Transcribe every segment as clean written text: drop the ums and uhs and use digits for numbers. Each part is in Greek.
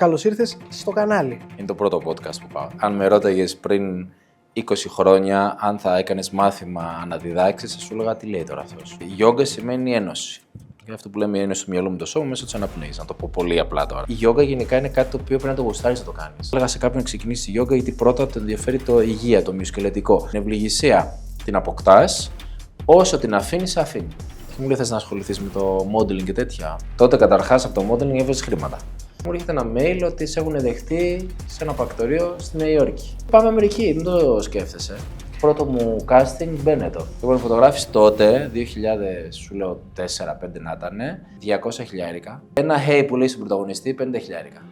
καλώς ήρθες στο κανάλι. Είναι το πρώτο podcast που πάω. Αν με ρώταγες πριν 20 χρόνια αν θα έκανες μάθημα αναδιδάξεις, θα σου έλεγα τι λέει τώρα αυτός. Η γιόγκα σημαίνει ένωση. Και αυτό που λέμε ένωση στο μυαλό μου το σώμα μέσω της αναπνοής. Να το πω πολύ απλά τώρα. Η γιόγκα γενικά είναι κάτι το οποίο πρέπει να το γουστάρεις να το κάνεις. Έλεγα σε κάποιον να ξεκινήσει τη γιόγκα γιατί πρώτα τον ενδιαφέρει το υγεία, το μυοσκελετικό. Την ευληγησία την αποκτάς, όσο την αφήνεις, αφήνει. Μου λέει: θες να ασχοληθείς με το modeling και τέτοια. Τότε καταρχάς από το modeling έβαζες χρήματα. Μου έρχεται ένα mail ότι σε έχουν δεχτεί σε ένα πρακτορείο στη Νέα Υόρκη. Πάμε Αμερική, μην το σκέφτεσαι. Πρώτο μου casting, Μπένετο. Λοιπόν, η φωτογράφηση τότε, 2000, σου λέω 4-5 να ήταν, 200 χιλιάρικα. Ένα hey που λέει στον πρωταγωνιστή, 50 χιλιάρικα.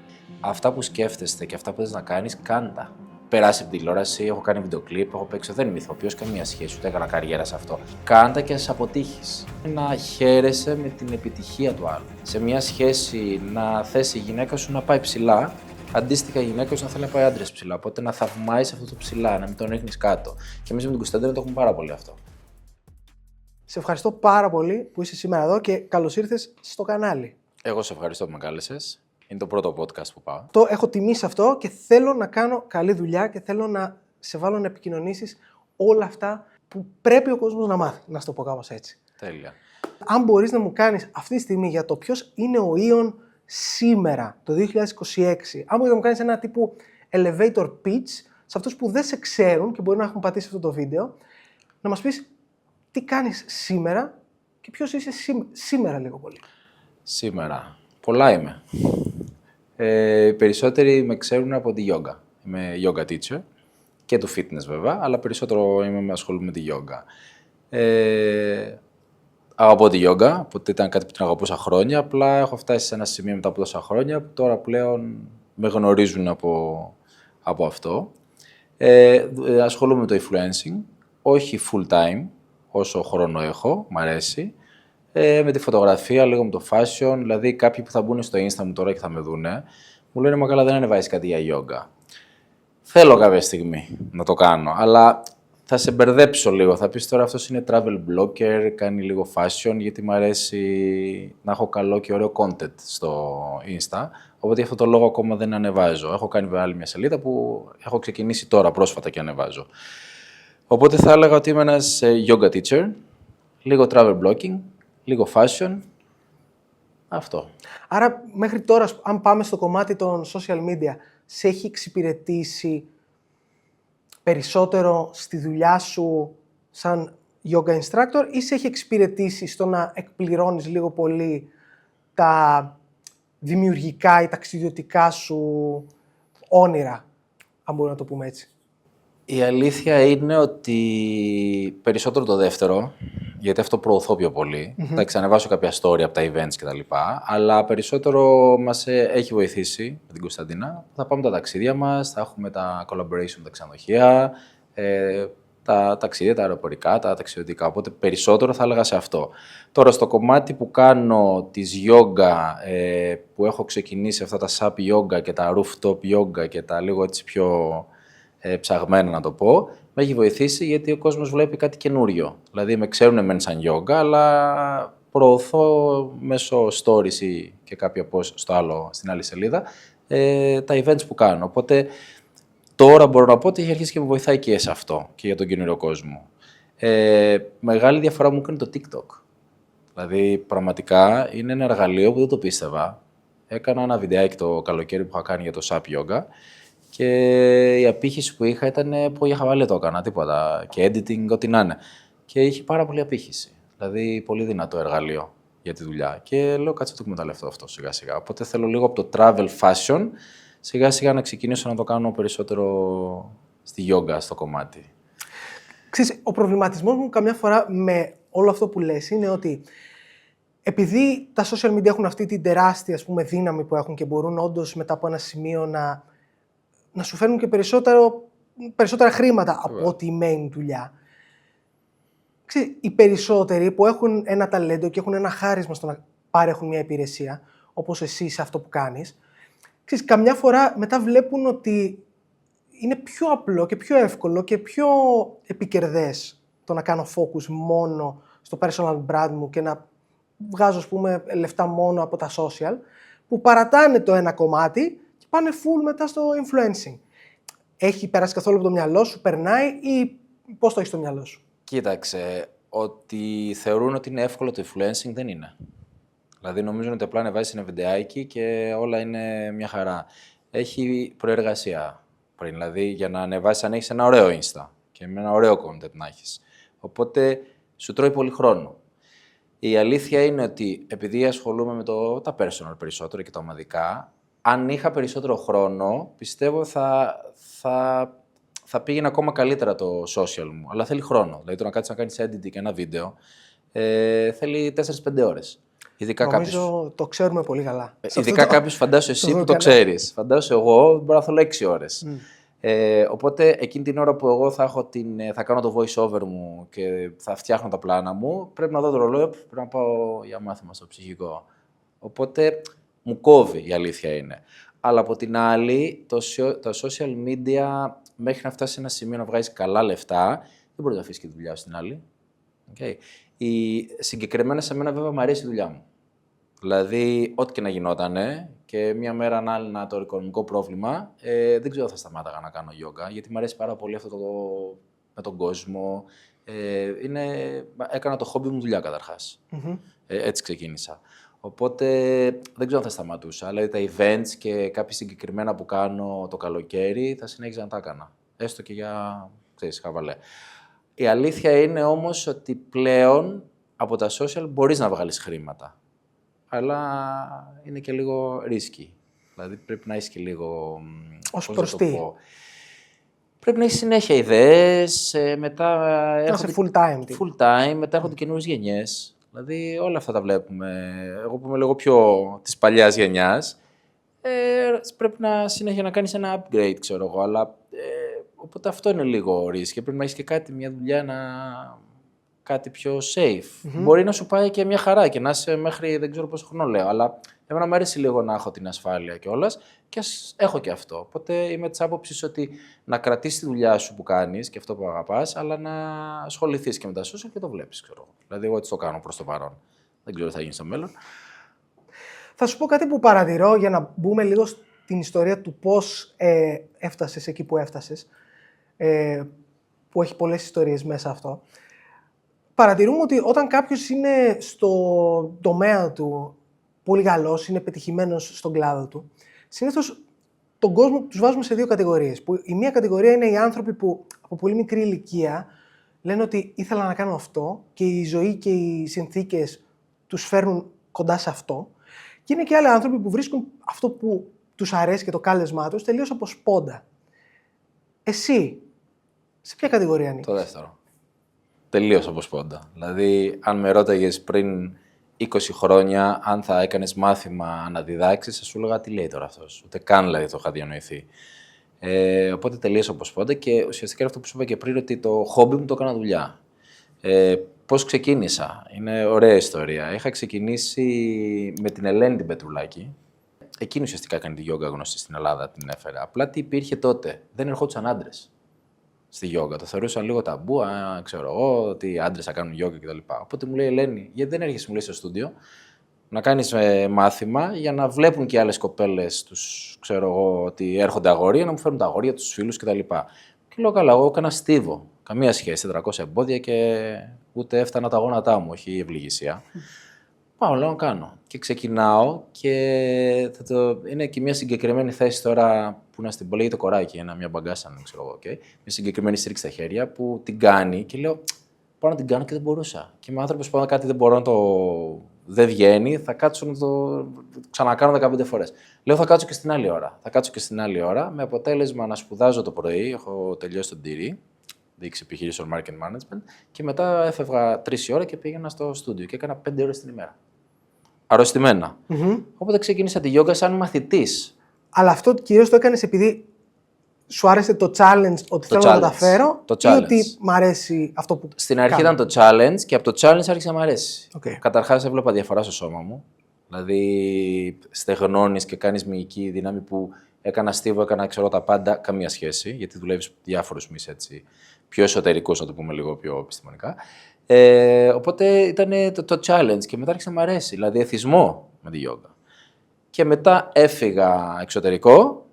Αυτά που σκέφτεστε και αυτά που θες να κάνεις, κάντα. Περάσει από την τηλεόραση, έχω κάνει βιντεοκλίπ, έχω παίξει. Δεν είμαι ηθοποιός, καμία σχέση, ούτε έκανα καριέρα σε αυτό. Κάντα και ας αποτύχεις. Να χαίρεσαι με την επιτυχία του άλλου. Σε μια σχέση να θέσει η γυναίκα σου να πάει ψηλά, αντίστοιχα η γυναίκα σου να θέλει να πάει άντρας ψηλά. Οπότε να θαυμάζεις αυτό το ψηλά, να μην τον ρίχνεις κάτω. Και εμείς με την Κωνσταντίνα το έχουμε πάρα πολύ αυτό. Σε ευχαριστώ πάρα πολύ που είσαι σήμερα εδώ και καλώς ήρθες στο κανάλι. Εγώ σε ευχαριστώ που με κάλεσες. Είναι το πρώτο podcast που πάω. Το έχω τιμήσει αυτό και θέλω να κάνω καλή δουλειά και θέλω να σε βάλω να επικοινωνήσεις όλα αυτά που πρέπει ο κόσμος να μάθει, να σου το πω κάπως έτσι. Τέλεια. Αν μπορείς να μου κάνεις αυτή τη στιγμή για το ποιος είναι ο Ιων σήμερα, το 2026, αν μπορείς να μου κάνεις ένα τύπου elevator pitch σε αυτούς που δεν σε ξέρουν και μπορεί να έχουν πατήσει αυτό το βίντεο, να μας πεις τι κάνεις σήμερα και ποιος είσαι σήμερα λίγο πολύ. Σήμερα. Πολλά είμαι. Οι περισσότεροι με ξέρουν από τη γιόγκα. Είμαι yoga teacher και του fitness βέβαια, αλλά περισσότερο ασχολούμαι με τη γιόγκα. Αγαπώ τη γιόγκα, οπότε ήταν κάτι που την αγαπούσα χρόνια, απλά έχω φτάσει σε ένα σημείο μετά από τόσα χρόνια που τώρα πλέον με γνωρίζουν από αυτό. Ασχολούμαι με το influencing, όχι full time, όσο χρόνο έχω, μ' αρέσει. Με τη φωτογραφία, λίγο με το fashion, δηλαδή κάποιοι που θα μπουν στο Insta μου τώρα και θα με δούνε, μου λένε «Μα καλά, δεν ανεβάζεις κάτι για γιόγκα». Θέλω κάποια στιγμή να το κάνω, αλλά θα σε μπερδέψω λίγο. Θα πεις τώρα αυτός είναι travel blogger, κάνει λίγο fashion, γιατί μου αρέσει να έχω καλό και ωραίο content στο Insta, οπότε αυτό το λόγο ακόμα δεν ανεβάζω. Έχω κάνει άλλη μια σελίδα που έχω ξεκινήσει τώρα πρόσφατα και ανεβάζω. Οπότε θα έλεγα ότι είμαι ένας yoga teacher, λίγο travel blogging, λίγο fashion, αυτό. Άρα μέχρι τώρα, αν πάμε στο κομμάτι των social media, σε έχει εξυπηρετήσει περισσότερο στη δουλειά σου σαν yoga instructor ή σε έχει εξυπηρετήσει στο να εκπληρώνεις λίγο πολύ τα δημιουργικά ή ταξιδιωτικά σου όνειρα, αν μπορούμε να το πούμε έτσι? Η αλήθεια είναι ότι περισσότερο το δεύτερο, γιατί αυτό προωθώ πιο πολύ. Θα ξανεβάσω κάποια story από τα events κτλ. Αλλά περισσότερο μας έχει βοηθήσει με την Κωνσταντίνα. Θα πάμε τα ταξίδια μας, θα έχουμε τα collaboration με τα ξενοδοχεία, τα ταξίδια, τα αεροπορικά, τα ταξιδιωτικά. Οπότε περισσότερο θα έλεγα σε αυτό. Τώρα στο κομμάτι που κάνω της yoga, που έχω ξεκινήσει αυτά τα SAP yoga και τα rooftop yoga και τα λίγο έτσι πιο ψαγμένα να το πω, με έχει βοηθήσει γιατί ο κόσμος βλέπει κάτι καινούριο. Δηλαδή με ξέρουν μεν σαν yoga, αλλά προωθώ μέσω stories και κάποια post στην άλλη σελίδα τα events που κάνω. Οπότε τώρα μπορώ να πω ότι έχει αρχίσει και με βοηθάει και σε αυτό και για τον καινούριο κόσμο. Μεγάλη διαφορά μου έκανε το TikTok. Δηλαδή πραγματικά είναι ένα εργαλείο που δεν το πίστευα. Έκανα ένα βιντεάκι το καλοκαίρι που είχα κάνει για το SAP Yoga και η απήχηση που είχα ήταν που για χαβαλέ το έκανα, τίποτα. Και editing, ό,τι να είναι. Και είχε πάρα πολύ απήχηση. Δηλαδή, πολύ δυνατό εργαλείο για τη δουλειά. Και λέω, κάτσε το εκμεταλλευτώ αυτό σιγά σιγά. Οπότε θέλω λίγο από το travel fashion σιγά σιγά να ξεκινήσω να το κάνω περισσότερο στη yoga, στο κομμάτι. Ξέρεις, ο προβληματισμός μου καμιά φορά με όλο αυτό που λες είναι ότι επειδή τα social media έχουν αυτή την τεράστια, ας πούμε, δύναμη που έχουν και μπορούν όντως μετά από ένα σημείο να σου φέρνουν και περισσότερα χρήματα από ό,τι η main δουλειά. Ξέρεις, οι περισσότεροι που έχουν ένα ταλέντο και έχουν ένα χάρισμα στο να παρέχουν μια υπηρεσία, όπως εσύ σε αυτό που κάνεις, ξέρεις, καμιά φορά μετά βλέπουν ότι είναι πιο απλό και πιο εύκολο και πιο επικερδές το να κάνω focus μόνο στο personal brand μου και να βγάζω, ας πούμε, λεφτά μόνο από τα social, που παρατάνε το ένα κομμάτι και πάνε full μετά στο influencing. Έχει περάσει καθόλου από το μυαλό σου, περνάει ή πώς το έχεις στο μυαλό σου? Κοίταξε, ότι θεωρούν ότι είναι εύκολο το influencing δεν είναι. Δηλαδή νομίζουν ότι απλά ανεβάζεις ένα βιντεάκι και όλα είναι μια χαρά. Έχει προεργασία πριν, δηλαδή για να ανεβάσεις αν έχεις ένα ωραίο Insta και με ένα ωραίο content να έχεις. Οπότε σου τρώει πολύ χρόνο. Η αλήθεια είναι ότι επειδή ασχολούμαι με τα personal περισσότερο και τα ομαδικά, αν είχα περισσότερο χρόνο, πιστεύω θα πήγαινε ακόμα καλύτερα το social μου. Αλλά θέλει χρόνο. Δηλαδή το να κάτσεις να κάνεις editing ένα βίντεο θέλει 4-5 ώρες. Νομίζω το ξέρουμε πολύ καλά. Ειδικά κάποιος, φαντάσου εσύ που το ξέρεις. Φαντάσου εγώ μπορώ να θέλω 6 ώρες. Οπότε εκείνη την ώρα που εγώ θα κάνω το voice over μου και θα φτιάχνω τα πλάνα μου, πρέπει να δω το ρολόι, πρέπει να πάω για μάθημα στο ψυχικό. Οπότε μου κόβει, η αλήθεια είναι. Αλλά από την άλλη, τα social media μέχρι να φτάσει σε ένα σημείο να βγάζει καλά λεφτά, δεν μπορεί να αφήσει και τη δουλειά στην άλλη. Okay. Συγκεκριμένα σε μένα βέβαια μου αρέσει η δουλειά μου. Δηλαδή, ό,τι και να γινότανε και μια μέρα να το οικονομικό πρόβλημα, δεν ξέρω αν θα σταμάταγα να κάνω yoga, γιατί μου αρέσει πάρα πολύ αυτό με τον κόσμο. Έκανα το χόμπι μου δουλειά καταρχάς. Έτσι ξεκίνησα. Οπότε δεν ξέρω αν θα σταματούσα. Δηλαδή τα events και κάποια συγκεκριμένα που κάνω το καλοκαίρι θα συνέχιζα να τα έκανα. Έστω και για, χαβαλέ. Η αλήθεια είναι όμως ότι πλέον από τα social μπορείς να βγάλεις χρήματα. Αλλά είναι και λίγο ρίσκι. Δηλαδή πρέπει να έχεις και λίγο... Ως προς τι? Πρέπει να έχεις συνέχεια ιδέες, μετά... Να είσαι full time. Full time, μετά έρχονται καινούριες γενιές. Δηλαδή όλα αυτά τα βλέπουμε. Εγώ που είμαι λίγο πιο της παλιάς γενιάς, πρέπει να συνέχεια να κάνεις ένα upgrade, ξέρω εγώ. Αλλά οπότε αυτό είναι λίγο ρίσκι. Πρέπει να έχεις και μια δουλειά κάτι πιο safe. Μπορεί να σου πάει και μια χαρά και να είσαι μέχρι δεν ξέρω πόσο χρόνο λέω. Αλλά εμένα μου αρέσει λίγο να έχω την ασφάλεια κιόλας και έχω και αυτό. Οπότε είμαι της άποψης ότι να κρατήσεις τη δουλειά σου που κάνεις και αυτό που αγαπάς, αλλά να ασχοληθείς και με τα social και το βλέπεις, ξέρω. Δηλαδή, εγώ έτσι το κάνω προς το παρόν. Δεν ξέρω τι θα γίνει στο μέλλον. Θα σου πω κάτι που παρατηρώ για να μπούμε λίγο στην ιστορία του πώς έφτασες εκεί που έφτασες, που έχει πολλές ιστορίες μέσα αυτό. Παρατηρούμε ότι όταν κάποιος είναι στο τομέα του πολύ καλός, είναι πετυχημένος στον κλάδο του, συνήθως τον κόσμο τους βάζουμε σε δύο κατηγορίες. Που η μία κατηγορία είναι οι άνθρωποι που από πολύ μικρή ηλικία λένε ότι ήθελα να κάνω αυτό και η ζωή και οι συνθήκες τους φέρνουν κοντά σε αυτό. Και είναι και άλλοι άνθρωποι που βρίσκουν αυτό που τους αρέσει και το κάλεσμά τους τελείως από σπόντα. Εσύ, σε ποια κατηγορία ανήκεις? Το δεύτερο. Τελείως από σπόντα. Δηλαδή, αν με ρώταγες πριν 20 χρόνια, αν θα έκανες μάθημα να διδάξεις, θα σου έλεγα τι λέει τώρα αυτός. Ούτε καν δηλαδή το είχα διανοηθεί. Οπότε τελείως από σπόντα και ουσιαστικά αυτό που σου είπα και πριν, ότι το χόμπι μου το έκανα δουλειά. Πώς ξεκίνησα? Είναι ωραία ιστορία. Είχα ξεκινήσει με την Ελένη την Πετρουλάκη. Εκείνη ουσιαστικά έκανε τη γιόγκα γνωστή στην Ελλάδα, την έφερε. Απλά τι υπήρχε τότε? Δεν ερχόντουσαν άντρες στη γιόγκα. Το θεωρούσαν λίγο ταμπού, ξέρω εγώ, ότι άντρες θα κάνουν γιόγκα κτλ. Οπότε μου λέει η Ελένη, γιατί δεν έρχεσαι, μου λέει, στο στούντιο να κάνεις μάθημα για να βλέπουν και άλλες κοπέλες τους, ξέρω εγώ, ότι έρχονται αγόρια, να μου φέρουν τα αγόρια, τους φίλους κτλ. Και λέω, καλά, εγώ έκανα στίβο. Καμία σχέση, 400 εμπόδια και ούτε έφτανα τα γόνατά μου, όχι η ευληγησία. Πάω, λέω να κάνω. Και ξεκινάω και είναι και μια συγκεκριμένη θέση τώρα που να στην πω, λέγεται κοράκι, μια μπαγκάσα, δεν ξέρω εγώ. Okay. Μια συγκεκριμένη στήριξη στα χέρια που την κάνει και λέω, πάω να την κάνω και δεν μπορούσα. Και είμαι άνθρωπος που όταν κάτι δεν μπορώ να δεν βγαίνει, θα κάτσω να το ξανακάνω 15 φορές. Λέω, θα κάτσω και στην άλλη ώρα. Θα κάτσω και στην άλλη ώρα, με αποτέλεσμα να σπουδάζω το πρωί, έχω τελειώσει τον TRI, διοίκηση επιχειρήσεων Marketing Management, και μετά έφευγα 3 η ώρα και πήγαινα στο στούντιο και έκανα 5 ώρες την ημέρα. Αρρωστημένα. Οπότε ξεκίνησα τη γιόγκα σαν μαθητής. Αλλά αυτό κυρίως το έκανες επειδή σου άρεσε το challenge, ότι θέλω να τα φέρω, ή ότι μ' αρέσει αυτό που Στην αρχή ήταν το challenge και από το challenge άρχισε να μ' αρέσει. Okay. Καταρχάς έβλεπα διαφορά στο σώμα μου. Δηλαδή στεγνώνεις και κάνεις μυϊκή δύναμη που έκανα στίβο, έκανα ξέρω τα πάντα, καμία σχέση, γιατί δουλεύεις διάφορους μυς έτσι, πιο εσωτερικούς, να το πούμε λίγο πιο επιστημονικά. Οπότε ήταν το challenge και μετά άρχισε να μ' αρέσει, δηλαδή εθισμό με τη γιόγκα. Και μετά έφυγα εξωτερικό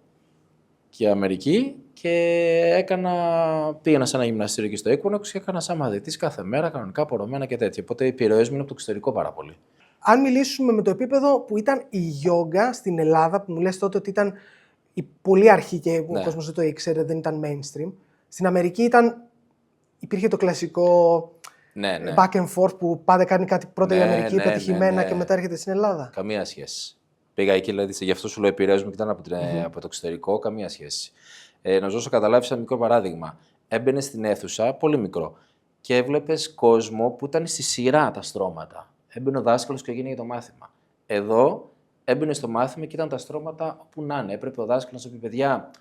και Αμερική και πήγαινα σε ένα γυμναστήριο εκεί στο Equinox και έκανα σαν μαθητής κάθε μέρα, κανονικά πορωμένα και τέτοια. Οπότε οι επιρροές μου είναι από το εξωτερικό πάρα πολύ. Αν μιλήσουμε με το επίπεδο που ήταν η γιόγκα στην Ελλάδα, που μου λες τότε ότι ήταν η πολύ αρχή και ο κόσμος δεν το ήξερε, δεν ήταν mainstream. Στην Αμερική υπήρχε το κλασικό back and forth που πάντα κάνει κάτι πρώτα η Αμερική πετυχημένα και μετά έρχεται στην Ελλάδα. Καμία σχέση. Πήγα εκεί, δηλαδή, γι' αυτό σου λέω επιρροές μου και ήταν από το εξωτερικό, καμία σχέση. Να σου δώσω καταλάβεις ένα μικρό παράδειγμα. Έμπαινε στην αίθουσα, πολύ μικρό, και έβλεπες κόσμο που ήταν στη σειρά τα στρώματα. Έμπαινε ο δάσκαλος και έγινε το μάθημα. Εδώ έμπαινε στο μάθημα και ήταν τα στρώματα όπου να είναι. Έπρεπε ο δάσκαλος να πει: παιδιά,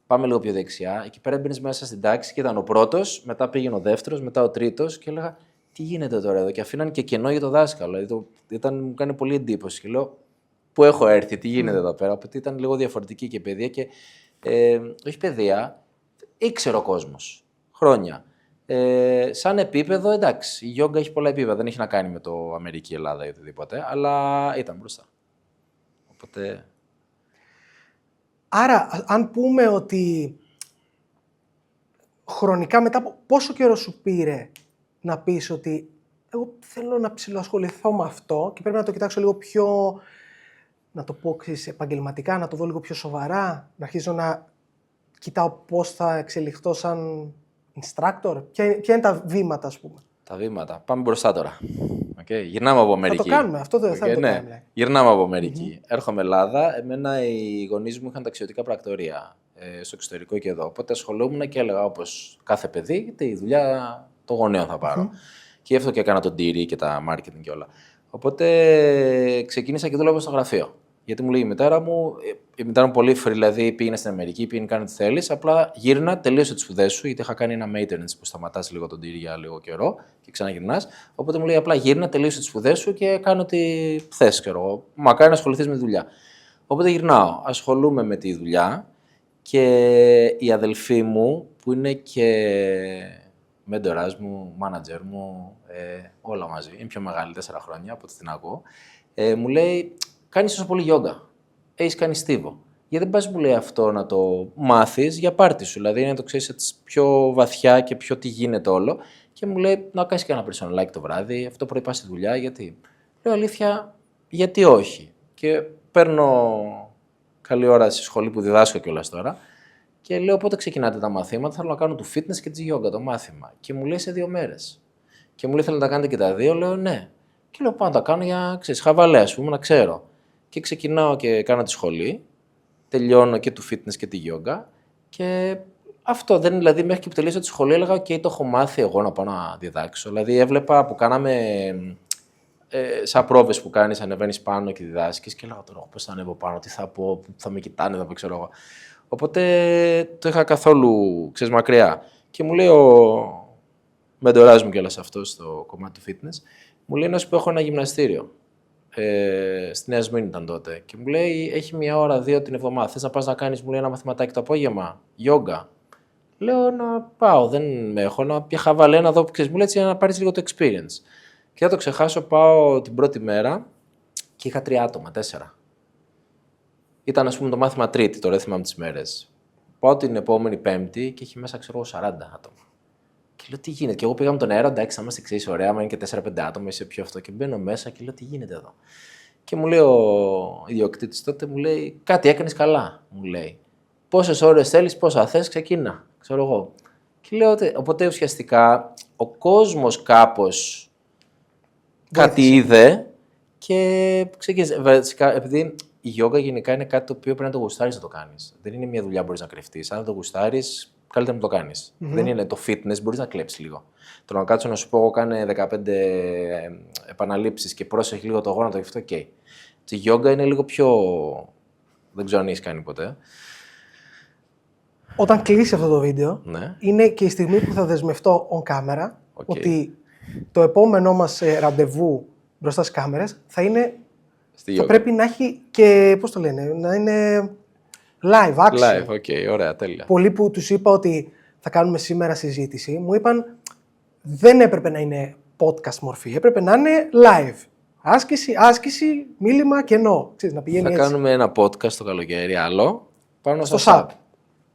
πάμε λίγο πιο δεξιά. Εκεί πέρα έμπαινε μέσα στην τάξη και ήταν ο πρώτος, μετά πήγαινε ο δεύτερος, μετά ο τρίτος και έλεγα: τι γίνεται τώρα εδώ? Και αφήναν και κενό για το δάσκαλο. Δηλαδή, μου κάνει πολύ εντύπωση. Και λέω: πού έχω έρθει, τι γίνεται εδώ πέρα? Οπότε ήταν λίγο διαφορετική και η παιδεία. Και όχι παιδεία, ήξερε ο κόσμος χρόνια. Σαν επίπεδο, εντάξει, η γιόγκα έχει πολλά επίπεδα. Δεν έχει να κάνει με το Αμερική, Ελλάδα ή οτιδήποτε, αλλά ήταν μπροστά. Οπότε... Άρα, αν πούμε ότι χρονικά μετά από πόσο καιρό σου πήρε να πεις ότι εγώ θέλω να ψιλοασχοληθώ με αυτό και πρέπει να το κοιτάξω λίγο πιο, να το πω επαγγελματικά, να το δω λίγο πιο σοβαρά, να αρχίσω να κοιτάω πώς θα εξελιχθώ σαν instructor, ποια είναι τα βήματα, ας πούμε? Τα βήματα. Πάμε μπροστά τώρα. Okay. Γυρνάμε από Αμερική. Θα το κάνουμε, αυτό δεν θα το κάνουμε. Γυρνάμε από Αμερική. Έρχομαι Ελλάδα. Εμένα οι γονείς μου είχαν ταξιδιωτικά πρακτορεία στο εξωτερικό και εδώ. Οπότε ασχολούμουν και έλεγα, όπως κάθε παιδί, γιατί η δουλειά των γονέων θα πάρω. Και γι' αυτό και έκανα τον DD και τα marketing και όλα. Οπότε ξεκίνησα και δούλευα στο γραφείο. Γιατί μου λέει η μητέρα μου πολύ free, δηλαδή πήγαινε στην Αμερική, πήγαινε κάνει ό,τι θέλει. Απλά γύρνα, τελείωσε τις σπουδές σου, γιατί είχα κάνει ένα maintenance που σταματάς λίγο τον τύρι για λίγο καιρό και ξαναγυρνάς. Οπότε μου λέει απλά γύρνα, τελείωσε τις σπουδές σου και κάνω ό,τι θες, ξέρω εγώ. Μακάρι να ασχοληθείς με τη δουλειά. Οπότε γυρνάω, ασχολούμαι με τη δουλειά και η αδελφή μου, που είναι και μέντορας μου, manager μου, όλα μαζί, είναι πιο μεγάλη, 4 χρόνια από ό,τι την ακούω, μου λέει. Κάνεις τόσο πολύ γιόγκα. Έχεις κάνει στίβο. Γιατί δεν πας, μου λέει, αυτό να το μάθεις για πάρτι σου. Δηλαδή να το ξέρεις πιο βαθιά και πιο τι γίνεται όλο. Και μου λέει να κάνεις και ένα personal like το βράδυ. Αυτό πρωί πας στη δουλειά. Γιατί? Λέω αλήθεια, γιατί όχι? Και παίρνω καλή ώρα στη σχολή που διδάσκω κιόλας τώρα. Και λέω πότε ξεκινάτε τα μαθήματα? Θέλω να κάνω του fitness και της γιόγκα το μάθημα. Και μου λέει σε 2 μέρες. Και μου λέει θέλετε να τα κάνετε και τα 2? Λέω ναι. Και λέω πάω να τα κάνω για χαβαλέ, ας πούμε, να ξέρω. Και ξεκινάω και κάνω τη σχολή, τελειώνω και του fitness και τη γιόγκα και αυτό δεν είναι, δηλαδή μέχρι και που τελείωσα τη σχολή έλεγα ok, το έχω μάθει εγώ να πάω να διδάξω. Δηλαδή έβλεπα που κάναμε σαν πρόβες που κάνεις, ανεβαίνεις πάνω και διδάσκεις και έλεγα τώρα πώς θα ανέβω πάνω, τι θα πω, θα με κοιτάνε, θα πω ξέρω εγώ. Οπότε το είχα καθόλου, μακριά. Και μου λέει ο μεντοράς μου κιόλας αυτό στο κομμάτι του fitness, μου λέει να σου πω έχω ένα γυμναστήριο. Στη Νέα Σμύρνη ήταν τότε. Και μου λέει: έχει 1 ώρα, 2 την εβδομάδα. Θες να πας να κάνεις, μου λέει, ένα μαθηματάκι το απόγευμα, γιόγκα? Λέω να πάω, δεν έχω, να πια χαβαλέ να δω, ξέρεις, μου λέει έτσι να πάρεις λίγο το experience. Και θα το ξεχάσω, πάω την πρώτη μέρα και είχα 3 άτομα, 4. Ήταν, ας πούμε, το μάθημα Τρίτη, τώρα δεν θυμάμαι τις μέρες. Πάω την επόμενη Πέμπτη και έχει μέσα, ξέρω, 40 άτομα. Και λέω τι γίνεται. Και εγώ πήγα με τον αέρα, εντάξει, θα είμαστε εξής, ωραία, άμα είναι και 4-5 άτομα, είσαι πιο αυτό. Και μπαίνω μέσα και λέω τι γίνεται εδώ. Και μου λέει ο ιδιοκτήτης τότε, μου λέει κάτι έκανες καλά, μου λέει. Πόσες ώρες θέλεις, πόσα θες, ξεκίνα. Ξέρω εγώ. Και λέω ότι, οπότε ουσιαστικά ο κόσμος κάπως κάτι είδε και ξεκίνησε. Επειδή η γιόγκα γενικά είναι κάτι το οποίο πρέπει να το γουστάρεις να το κάνεις. Δεν είναι μια δουλειά που μπορείς να κρυφτείς. Αν δεν το γουστάρεις, καλύτερα να το κάνεις. Δεν είναι το fitness, μπορείς να κλέψεις λίγο. Το να κάτσω να σου πω, εγώ κάνε 15 επαναλήψεις και πρόσεχε λίγο το γόνατο και αυτό, ok. Τη γιόγκα είναι λίγο πιο. Δεν ξέρω αν έχεις κάνει ποτέ. Όταν κλείσει αυτό το βίντεο, ναι. Είναι και η στιγμή που θα δεσμευτώ on camera ότι το επόμενό μας ραντεβού μπροστά στις κάμερες θα είναι. Θα πρέπει να έχει και. Πώς το λένε, να είναι. Live, action. Live, ok, ωραία, τέλεια. Πολλοί που τους είπα ότι θα κάνουμε σήμερα συζήτηση, μου είπαν δεν έπρεπε να είναι podcast μορφή, έπρεπε να είναι live. άσκηση, μίλημα, κενό. Ξέρεις, να πηγαίνει Θα έτσι. κάνουμε ένα podcast το καλοκαίρι άλλο πάνω στο SAP.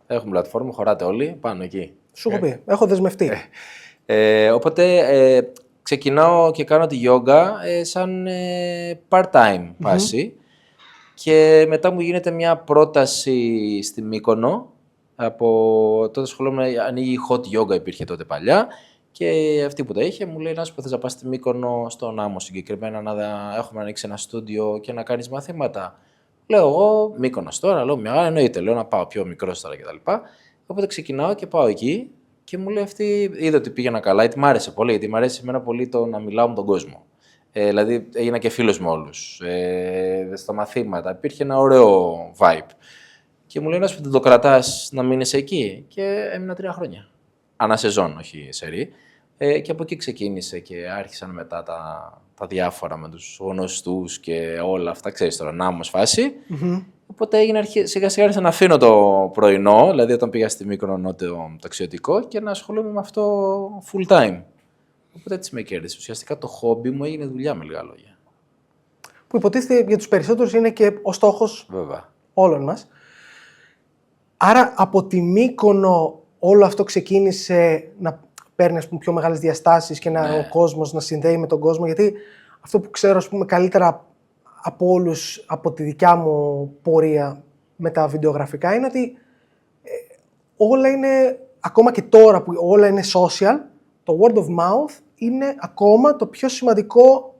Έχουμε πλατφόρμα, χωράτε όλοι πάνω εκεί. Σου έχω πει, έχω δεσμευτεί. Οπότε ξεκινάω και κάνω τη γιόγκα σαν part-time βάση και μετά μου γίνεται μια πρόταση στη Μύκονο. Από τότε ασχολούμαι, ανοίγει hot yoga, υπήρχε τότε παλιά και αυτή που τα είχε μου λέει να σου πω θες να πας στη Μύκονο στον άμμο συγκεκριμένα να έχουμε ανοίξει ένα στούντιο και να κάνεις μαθήματα. Λέω εγώ Μύκονος τώρα, λέω μια εννοείται, λέω να πάω πιο μικρός τώρα κτλ. Οπότε ξεκινάω και πάω εκεί. Και μου λέει αυτή, είδε ότι πήγαινα καλά, γιατί μ' άρεσε πολύ, γιατί μ' αρέσει εμένα πολύ το να μιλάω με τον κόσμο. Δηλαδή έγινα και φίλος με όλους. Στα μαθήματα υπήρχε ένα ωραίο vibe. Και μου λέει, να σου πει, το κρατάς να μείνεις εκεί. Και έμεινα 3 χρόνια. Ανά σεζόν, όχι σερί. Και από εκεί ξεκίνησε και άρχισαν μετά τα διάφορα με τους γνωστούς και όλα αυτά, ξέρεις τώρα, νάμος φάση. Οπότε έγινε σιγά σιγά άρχισα να αφήνω το πρωινό, δηλαδή όταν πήγα στη Μύκονο το ταξιδιωτικό και να ασχολούμαι με αυτό full time. Οπότε έτσι με κέρδισε. Ουσιαστικά το χόμπι μου έγινε δουλειά με λίγα λόγια. Που υποτίθεται για τους περισσότερους είναι και ο στόχος όλων μας. Άρα από τη Μύκονο όλο αυτό ξεκίνησε να παίρνει ας πούμε, πιο μεγάλες διαστάσεις και ο κόσμος να συνδέει με τον κόσμο. Γιατί αυτό που ξέρω ας πούμε, καλύτερα από όλους, από τη δικιά μου πορεία με τα βιντεογραφικά, είναι ότι όλα είναι, ακόμα και τώρα που όλα είναι social, το word of mouth είναι ακόμα το πιο σημαντικό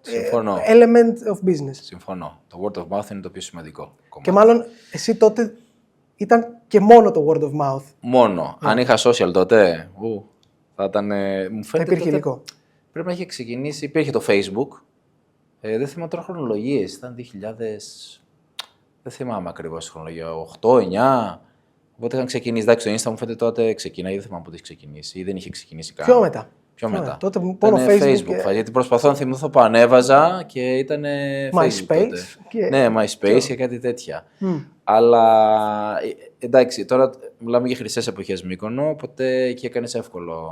element of business. Συμφωνώ. Το word of mouth είναι το πιο σημαντικό κομμάτι. Και μάλλον εσύ τότε ήταν και μόνο το word of mouth. Μόνο. Αν είχα social τότε, θα ήταν... Μου φαίνεται υπήρχε υλικό. Πρέπει να είχε ξεκινήσει, υπήρχε το Facebook. Δεν θυμάμαι τώρα χρονολογίες, ήταν 2000, δεν θυμάμαι ακριβώς τη χρονολογία, 8, 9, οπότε είχαν ξεκινήσει, εντάξει το Insta μου φαίνεται τότε ξεκινάει, δεν θυμάμαι πότε είχε ξεκινήσει ή δεν είχε ξεκινήσει καν. Πιο μετά. Τότε μόνο Facebook. Γιατί προσπαθώ να θυμηθώ που ανέβαζα και ήταν MySpace. Ναι, MySpace και κάτι τέτοια. Αλλά εντάξει, τώρα μιλάμε για χρυσές εποχές Μύκονο, οπότε εκεί έκανες εύκολο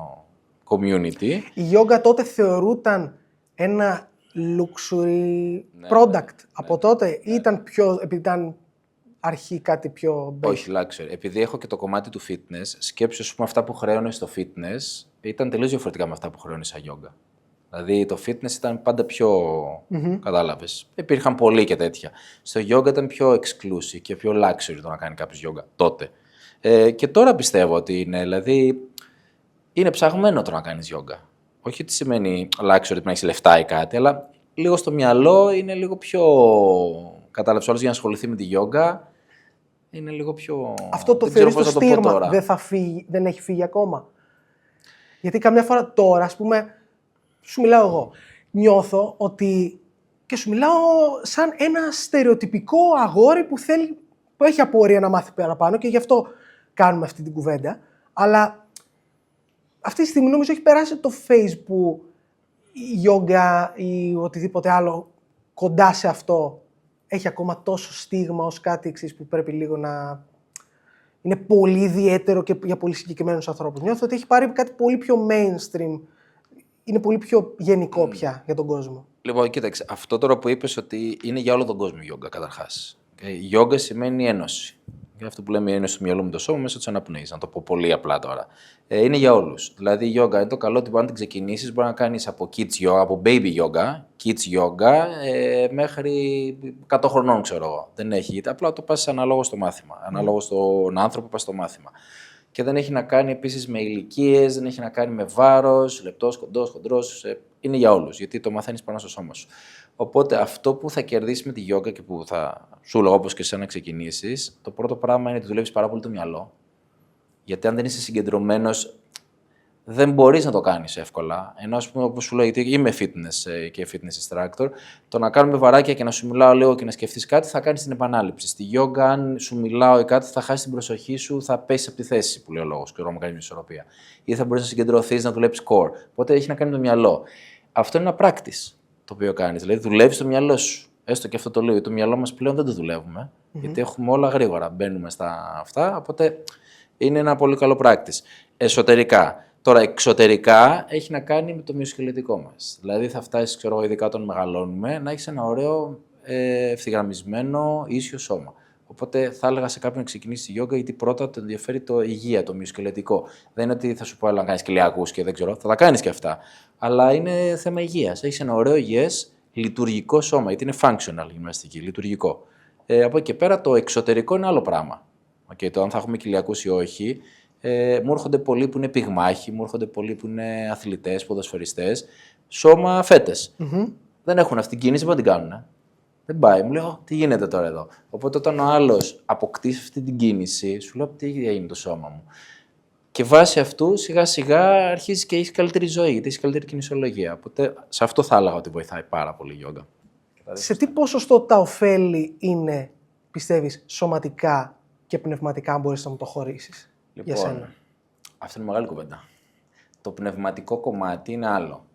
community. Η γιόγκα τότε θεωρούταν ένα luxury product από τότε ή ήταν πιο, επειδή ήταν αρχή κάτι πιο basic? Όχι luxury. Επειδή έχω και το κομμάτι του fitness, σκέψου ας πούμε αυτά που χρέωνε στο fitness ήταν τελείως διαφορετικά με αυτά που χρέωνε σαν γιόγκα. Δηλαδή το fitness ήταν πάντα πιο, κατάλαβες, υπήρχαν πολλοί και τέτοια. Στο γιόγκα ήταν πιο exclusive και πιο luxury το να κάνει κάποιος γιόγκα τότε. Και τώρα πιστεύω ότι είναι, δηλαδή, είναι ψαγμένο το να κάνεις γιόγκα. Όχι ότι σημαίνει luxury ότι να έχεις λεφτά ή κάτι, αλλά λίγο στο μυαλό είναι λίγο πιο. Κατάλαβες, όλος για να ασχοληθεί με τη γιόγκα είναι λίγο πιο. Αυτό το θεωρείς το στίγμα δεν έχει φύγει ακόμα? Γιατί καμιά φορά τώρα, ας πούμε, σου μιλάω εγώ, νιώθω ότι. Και σου μιλάω σαν ένα στερεοτυπικό αγόρι που έχει απορία να μάθει παραπάνω και γι' αυτό κάνουμε αυτή την κουβέντα. Αλλά αυτή τη στιγμή νομίζω έχει περάσει το phase που η γιόγκα ή οτιδήποτε άλλο κοντά σε αυτό έχει ακόμα τόσο στίγμα ως κάτι εξής που πρέπει λίγο να είναι πολύ ιδιαίτερο και για πολύ συγκεκριμένους ανθρώπους. Νιώθω ότι έχει πάρει κάτι πολύ πιο mainstream, είναι πολύ πιο γενικό πια για τον κόσμο. Λοιπόν, κοίταξε, αυτό τώρα που είπες ότι είναι για όλο τον κόσμο η γιόγκα καταρχάς. Η γιόγκα σημαίνει ένωση. Για αυτό που λέμε ένωση του μυαλού με το σώμα μέσω της αναπνοής, να το πω πολύ απλά τώρα. Είναι για όλους. Δηλαδή η γιόγκα είναι το καλό ότι μπορεί να την ξεκινήσεις, μπορεί να κάνεις από kids yoga, από baby yoga, kids yoga, μέχρι 100 χρονών ξέρω εγώ. Δεν έχει, απλά το πας ανάλογο στο μάθημα, ανάλογο στον άνθρωπο που πας στο μάθημα. Και δεν έχει να κάνει επίσης με ηλικίες, δεν έχει να κάνει με βάρος, λεπτός, κοντός, χοντρός. Είναι για όλους, γιατί το μαθαίνεις πάνω στο σώμα σου. Οπότε αυτό που θα κερδίσεις με τη γιόγκα και που θα σου λέω όπως και εσένα να ξεκινήσεις, το πρώτο πράγμα είναι ότι δουλεύεις πάρα πολύ το μυαλό. Γιατί αν δεν είσαι συγκεντρωμένος, δεν μπορείς να το κάνεις εύκολα. Ενώ, ας πούμε, όπως σου λέω, γιατί είμαι fitness και fitness instructor, το να κάνουμε βαράκια και να σου μιλάω λίγο και να σκεφτείς κάτι, θα κάνεις την επανάληψη. Στη γιόγκα, αν σου μιλάω ή κάτι, θα χάσεις την προσοχή σου, θα πέσεις από τη θέση που λέει ο λόγος και να κάνεις μια ισορροπία. Ή θα μπορείς να συγκεντρωθείς, να δουλέψεις core. Οπότε έχει να κάνει με το μυαλό. Αυτό είναι ένα practice το οποίο κάνεις. Δηλαδή, δουλεύεις το μυαλό σου. Έστω και αυτό το λέω. Το μυαλό μας πλέον δεν το δουλεύουμε, γιατί έχουμε όλα γρήγορα. Μπαίνουμε στα αυτά. Οπότε είναι ένα πολύ καλό practice. Εσωτερικά. Τώρα, εξωτερικά έχει να κάνει με το μυοσκελετικό μας. Δηλαδή, θα φτάσει, ξέρω εγώ, ειδικά όταν μεγαλώνουμε, να έχει ένα ωραίο ευθυγραμμισμένο ίσιο σώμα. Οπότε θα έλεγα σε κάποιον να ξεκινήσει τη γιόγκα, γιατί πρώτα τον ενδιαφέρει το υγεία, το μυοσκελετικό. Δεν είναι ότι θα σου πω, αλλά να κάνει κοιλιακούς και δεν ξέρω, θα τα κάνει και αυτά. Αλλά είναι θέμα υγείας. Έχει ένα ωραίο υγιές λειτουργικό σώμα, γιατί είναι functional γυμναστική, λειτουργικό. Από εκεί και πέρα το εξωτερικό είναι άλλο πράγμα. Okay, το αν θα έχουμε κοιλιακούς ή όχι. Μου έρχονται πολλοί που είναι πυγμάχοι, μου έρχονται πολλοί που είναι αθλητές, ποδοσφαιριστές, σώμα φέτες. Δεν έχουν αυτή την κίνηση, δεν την κάνουν. Δεν πάει. Μου λέω, τι γίνεται τώρα εδώ. Οπότε όταν ο άλλος αποκτήσει αυτή την κίνηση, σου λέω, τι έγινε το σώμα μου. Και βάσει αυτού, σιγά σιγά αρχίζει και έχει καλύτερη ζωή, γιατί έχει καλύτερη κινησιολογία. Οπότε σε αυτό θα έλεγα ότι βοηθάει πάρα πολύ η γιόγκα. Σε τι ποσοστό τα ωφέλη είναι, πιστεύεις, σωματικά και πνευματικά, αν μπορείς να μου το χωρίσεις για σένα? Αυτό είναι μεγάλη κουβέντα. Το πνευματικό κομμάτι είναι άλλο.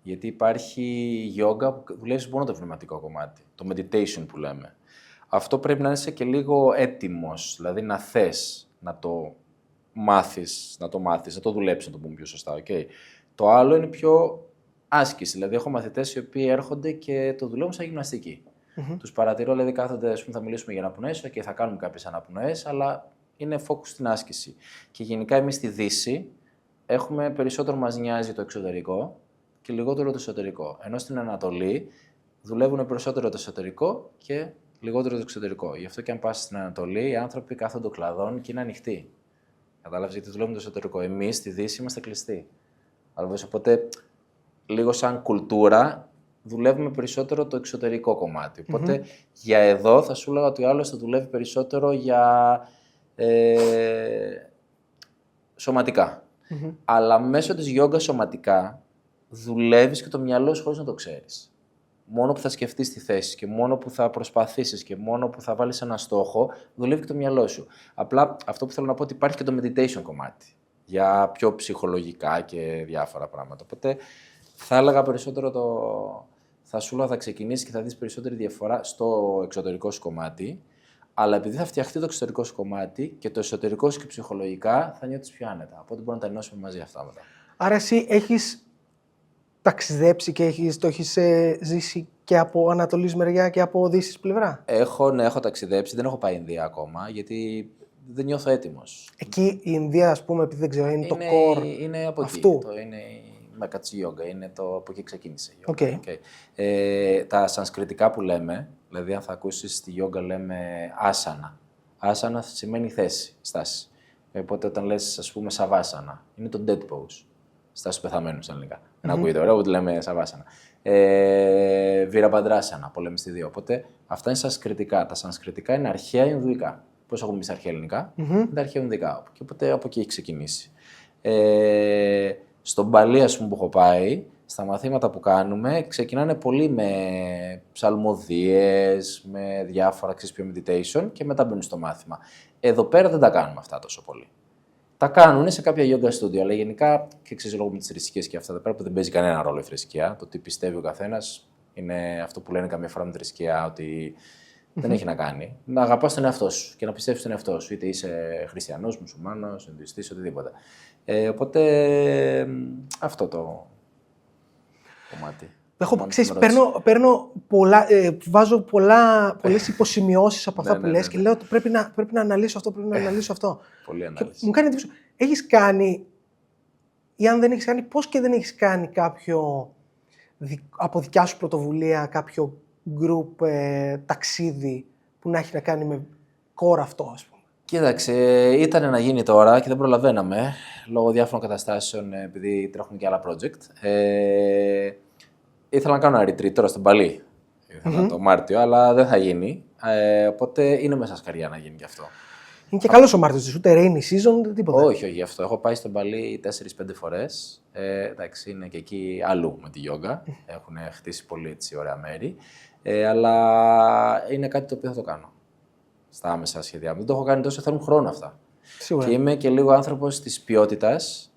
Γιατί υπάρχει γιόγκα που δουλεύει μόνο το πνευματικό κομμάτι. Το meditation που λέμε. Αυτό πρέπει να είσαι και λίγο έτοιμος. Δηλαδή να θες να το μάθεις, να το δουλέψεις, να το πούμε πιο σωστά. Okay. Το άλλο είναι πιο άσκηση. Δηλαδή έχω μαθητές οι οποίοι έρχονται και το δουλεύουν σαν γυμναστική. Τους παρατηρώ, δηλαδή κάθονται, ας πούμε, θα μιλήσουμε για αναπνοές και θα κάνουμε κάποιες αναπνοές, αλλά είναι focus στην άσκηση. Και γενικά εμείς στη Δύση έχουμε περισσότερο μας νοιάζει το εξωτερικό και λιγότερο το εσωτερικό. Ενώ στην Ανατολή δουλεύουν περισσότερο το εσωτερικό και λιγότερο το εξωτερικό. Γι' αυτό και αν πας στην Ανατολή, οι άνθρωποι κάθονται κλαδών και είναι ανοιχτοί. Κατάλαβες, γιατί δουλεύουν το εσωτερικό. Εμείς στη Δύση είμαστε κλειστοί. Οπότε, λίγο σαν κουλτούρα, δουλεύουμε περισσότερο το εξωτερικό κομμάτι. Οπότε, για εδώ θα σου έλεγα ότι ο άλλος θα δουλεύει περισσότερο για σωματικά. Αλλά μέσω της γιόγκα σωματικά δουλεύεις και το μυαλό σου χωρίς να το ξέρεις. Μόνο που θα σκεφτείς τη θέση και μόνο που θα προσπαθήσεις και μόνο που θα βάλεις ένα στόχο, δουλεύει και το μυαλό σου. Απλά αυτό που θέλω να πω ότι υπάρχει και το meditation κομμάτι για πιο ψυχολογικά και διάφορα πράγματα. Οπότε θα έλεγα περισσότερο θα σου έλεγα θα ξεκινήσεις και θα δεις περισσότερη διαφορά στο εξωτερικό σου κομμάτι, αλλά επειδή θα φτιαχτεί το εξωτερικό σου κομμάτι και το εσωτερικό σου και ψυχολογικά θα νιώθεις πιο άνετα. Οπότε μπορούμε να τα ενώσουμε μαζί αυτά μετά. Άρα εσύ έχεις ταξιδέψει και το έχεις ζήσει και από Ανατολής μεριά και από Δύσης πλευρά? Έχω ταξιδέψει, δεν έχω πάει Ινδία ακόμα, γιατί δεν νιώθω έτοιμος. Εκεί η Ινδία, ας πούμε, επειδή δεν ξέρω, είναι το core είναι από αυτού. Εκεί. Είναι η Μέκα της γιόγκα, από εκεί ξεκίνησε η Okay. Τα σανσκριτικά που λέμε, δηλαδή αν θα ακούσεις στη γιόγκα λέμε άσανα. Άσανα σημαίνει θέση, στάση. Οπότε όταν λες, ας πούμε, σαβάσανα, είναι το dead pose. Στάση πεθαμένου στα ελληνικά. Δεν ακούγεται ωραίο, ούτε λέμε σαβάσανα. Βираμπαντράσανα, πολεμιστή 2. Οπότε αυτά είναι σανσκριτικά. Τα σανσκριτικά είναι αρχαία Ινδουικά. Πώς έχουμε εμείς αρχαία ελληνικά, είναι τα αρχαία Ινδουικά. Και οπότε από εκεί έχει ξεκινήσει. Στον Παλί, ας πούμε, που έχω πάει, στα μαθήματα που κάνουμε, ξεκινάνε πολύ με ψαλμοδίες, με διάφορα πιο meditation και μετά μπαίνουν στο μάθημα. Εδώ πέρα δεν τα κάνουμε αυτά τόσο πολύ. Τα κάνουν σε κάποια yoga studio, αλλά γενικά και ξέρεις λόγω με τις θρησκείες και αυτά εδώ πέρα που δεν παίζει κανένα ρόλο η θρησκεία. Το τι πιστεύει ο καθένας είναι αυτό που λένε καμιά φορά με τη θρησκεία, ότι δεν έχει να κάνει. Να αγαπάς τον εαυτό σου και να πιστεύεις τον εαυτό σου, είτε είσαι χριστιανός, μουσουλμάνος, Ινδουιστής, οτιδήποτε. Οπότε αυτό το κομμάτι. Βάζω πολλές υποσημειώσεις από αυτά που λες και λέω ότι πρέπει να αναλύσω αυτό, πρέπει να αναλύσω αυτό. Πολύ ανάλυση. Μου κάνει εντύπωση. Έχεις κάνει, ή αν δεν έχεις κάνει, πώς και δεν έχεις κάνει κάποιο, από δικιά σου πρωτοβουλία, κάποιο group ταξίδι που να έχει να κάνει με core αυτό, ας πούμε? Κοίταξε, ήταν να γίνει τώρα και δεν προλαβαίναμε, λόγω διάφορων καταστάσεων, επειδή τρέχουν και άλλα project. Ήθελα να κάνω ένα retreat τώρα στον Παλί, το Μάρτιο, αλλά δεν θα γίνει. Οπότε είναι μέσα σκαριά να γίνει κι αυτό. Είναι και καλός ο Μάρτιος, ούτε rainy season, τίποτα. Όχι, γι' αυτό. Έχω πάει στον Παλί 4-5 φορές. Εντάξει, είναι και εκεί αλλού με τη γιόγκα. Έχουν χτίσει πολύ έτσι, ωραία μέρη. Αλλά είναι κάτι το οποίο θα το κάνω στα άμεσα σχέδιά μου. Δεν το έχω κάνει τόσο, θέλουν χρόνο αυτά. Σίγουρα. Και είμαι και λίγο άνθρωπος της ποιότητας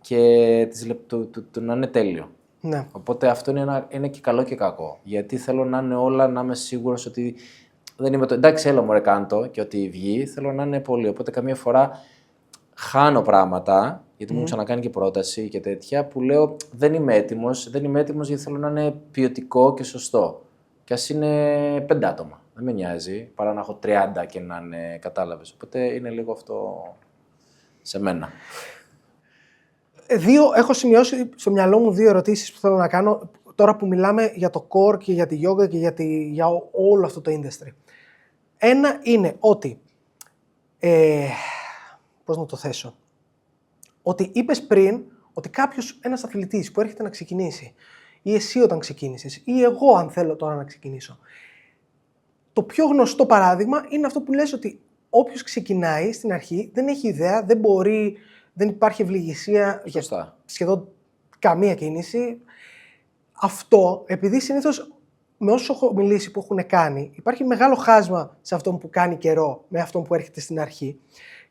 και του να είναι τέλειο. Ναι. Οπότε αυτό είναι και καλό και κακό. Γιατί θέλω να είναι όλα, να είμαι σίγουρος ότι δεν είμαι εντάξει, έλα μωρέ κάντο και ότι βγει, θέλω να είναι πολύ. Οπότε καμία φορά χάνω πράγματα, γιατί μου έχουν ξανακάνει και πρόταση και τέτοια, που λέω δεν είμαι έτοιμος γιατί θέλω να είναι ποιοτικό και σωστό. Και ας είναι 5 άτομα. Δεν με νοιάζει, παρά να έχω 30 και να είναι, κατάλαβες. Οπότε είναι λίγο αυτό σε μένα. Έχω σημειώσει στο μυαλό μου 2 ερωτήσεις που θέλω να κάνω τώρα που μιλάμε για το core και για τη yoga και για όλο αυτό το industry. Ένα είναι ότι, πώς να το θέσω, ότι είπες πριν ότι ένας αθλητής που έρχεται να ξεκινήσει, ή εσύ όταν ξεκίνησες, ή εγώ αν θέλω τώρα να ξεκινήσω, το πιο γνωστό παράδειγμα είναι αυτό που λες ότι όποιος ξεκινάει στην αρχή δεν έχει ιδέα, δεν υπάρχει ευληγησία για σχεδόν καμία κίνηση. Αυτό, επειδή συνήθως με όσους έχω μιλήσει που έχουν κάνει, υπάρχει μεγάλο χάσμα σε αυτόν που κάνει καιρό με αυτόν που έρχεται στην αρχή.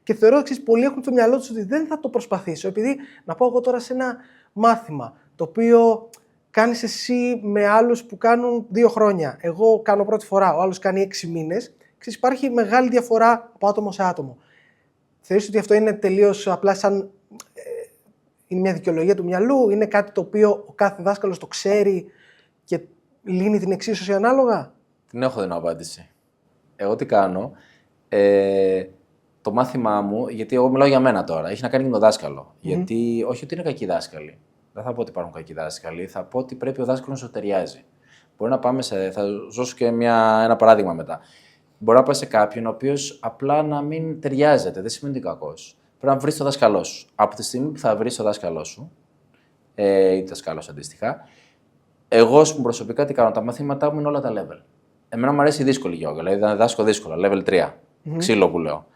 Και θεωρώ ότι πολλοί έχουν στο μυαλό τους ότι δεν θα το προσπαθήσω, επειδή να πάω εγώ τώρα σε ένα μάθημα το οποίο κάνεις εσύ με άλλους που κάνουν 2 χρόνια. Εγώ κάνω πρώτη φορά, ο άλλος κάνει 6 μήνες. Υπάρχει μεγάλη διαφορά από άτομο σε άτομο. Θεωρείς ότι αυτό είναι τελείως απλά σαν είναι μια δικαιολογία του μυαλού, είναι κάτι το οποίο ο κάθε δάσκαλος το ξέρει και λύνει την εξίσωση ανάλογα? Την έχω την απάντηση. Εγώ τι κάνω, το μάθημά μου, γιατί εγώ μιλάω για μένα τώρα, έχει να κάνει με τον δάσκαλο. Γιατί όχι ότι είναι κακοί δάσκαλοι. Δεν θα πω ότι υπάρχουν κακοί δάσκαλοι, θα πω ότι πρέπει ο δάσκαλος να σου ταιριάζει. Μπορεί να πάμε θα δώσω και ένα παράδειγμα μετά. Μπορεί να πάει σε κάποιον ο οποίος απλά να μην ταιριάζεται, δεν σημαίνει ότι είναι κακός. Πρέπει να βρεις το δάσκαλό σου. Από τη στιγμή που θα βρεις το δάσκαλό σου, ή δάσκαλο αντίστοιχα, εγώ προσωπικά τι κάνω, τα μαθήματά μου είναι όλα τα level. Εμένα μου αρέσει η δύσκολη γιόγκα, δηλαδή να διδάσκω δύσκολα, level 3. Ξύλο που λέω.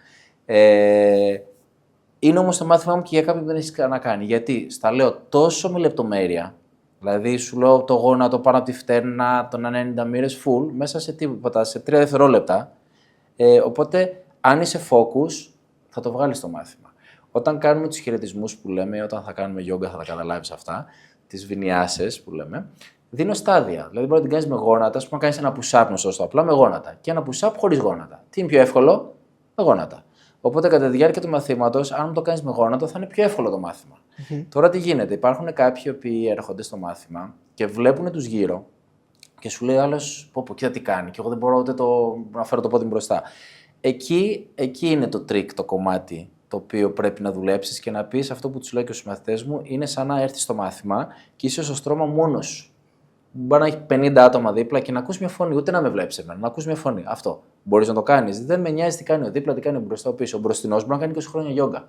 Είναι όμως το μάθημά μου και για κάποιον που δεν έχει να κάνει. Γιατί στα λέω τόσο με λεπτομέρεια, δηλαδή σου λέω το γόνατο πάνω από τη φτέρνα, των 90 μοίρες full, μέσα σε τίποτα, σε 3 δευτερόλεπτα. Οπότε, αν είσαι focus, θα το βγάλεις το μάθημα. Όταν κάνουμε τους χαιρετισμούς που λέμε, όταν θα κάνουμε γιόγκα, θα τα καταλάβεις αυτά, τις βινιάσες που λέμε, δίνω στάδια. Δηλαδή, μπορεί να την κάνεις με γόνατα, ας πούμε, να κάνεις ένα push-up σωστό, απλά με γόνατα. Και ένα push-up χωρίς γόνατα. Τι είναι πιο εύκολο? Με γόνατα. Οπότε, κατά τη διάρκεια του μαθήματος, αν το κάνεις με γόνατο, θα είναι πιο εύκολο το μάθημα. Τώρα τι γίνεται, υπάρχουν κάποιοι που έρχονται στο μάθημα και βλέπουν τους γύρω και σου λέει άλλος, πω, κοίτα τι κάνει, και εγώ δεν μπορώ ούτε να φέρω το πόδι μου μπροστά. Εκεί είναι το trick, το κομμάτι το οποίο πρέπει να δουλέψεις και να πεις αυτό που τους λέω και στους μαθητές μου, είναι σαν να έρθεις στο μάθημα και είσαι στο στρώμα μόνος σου. Μπορεί να έχει 50 άτομα δίπλα και να ακούς μια φωνή, ούτε να με βλέπεις εμένα, να ακούς μια φωνή. Αυτό. Μπορείς να το κάνεις. Δεν με νοιάζει τι κάνει ο δίπλα, τι κάνει ο μπροστά, ο πίσω. Ο μπροστινός μπορεί να κάνει 20 χρόνια γιόγκα.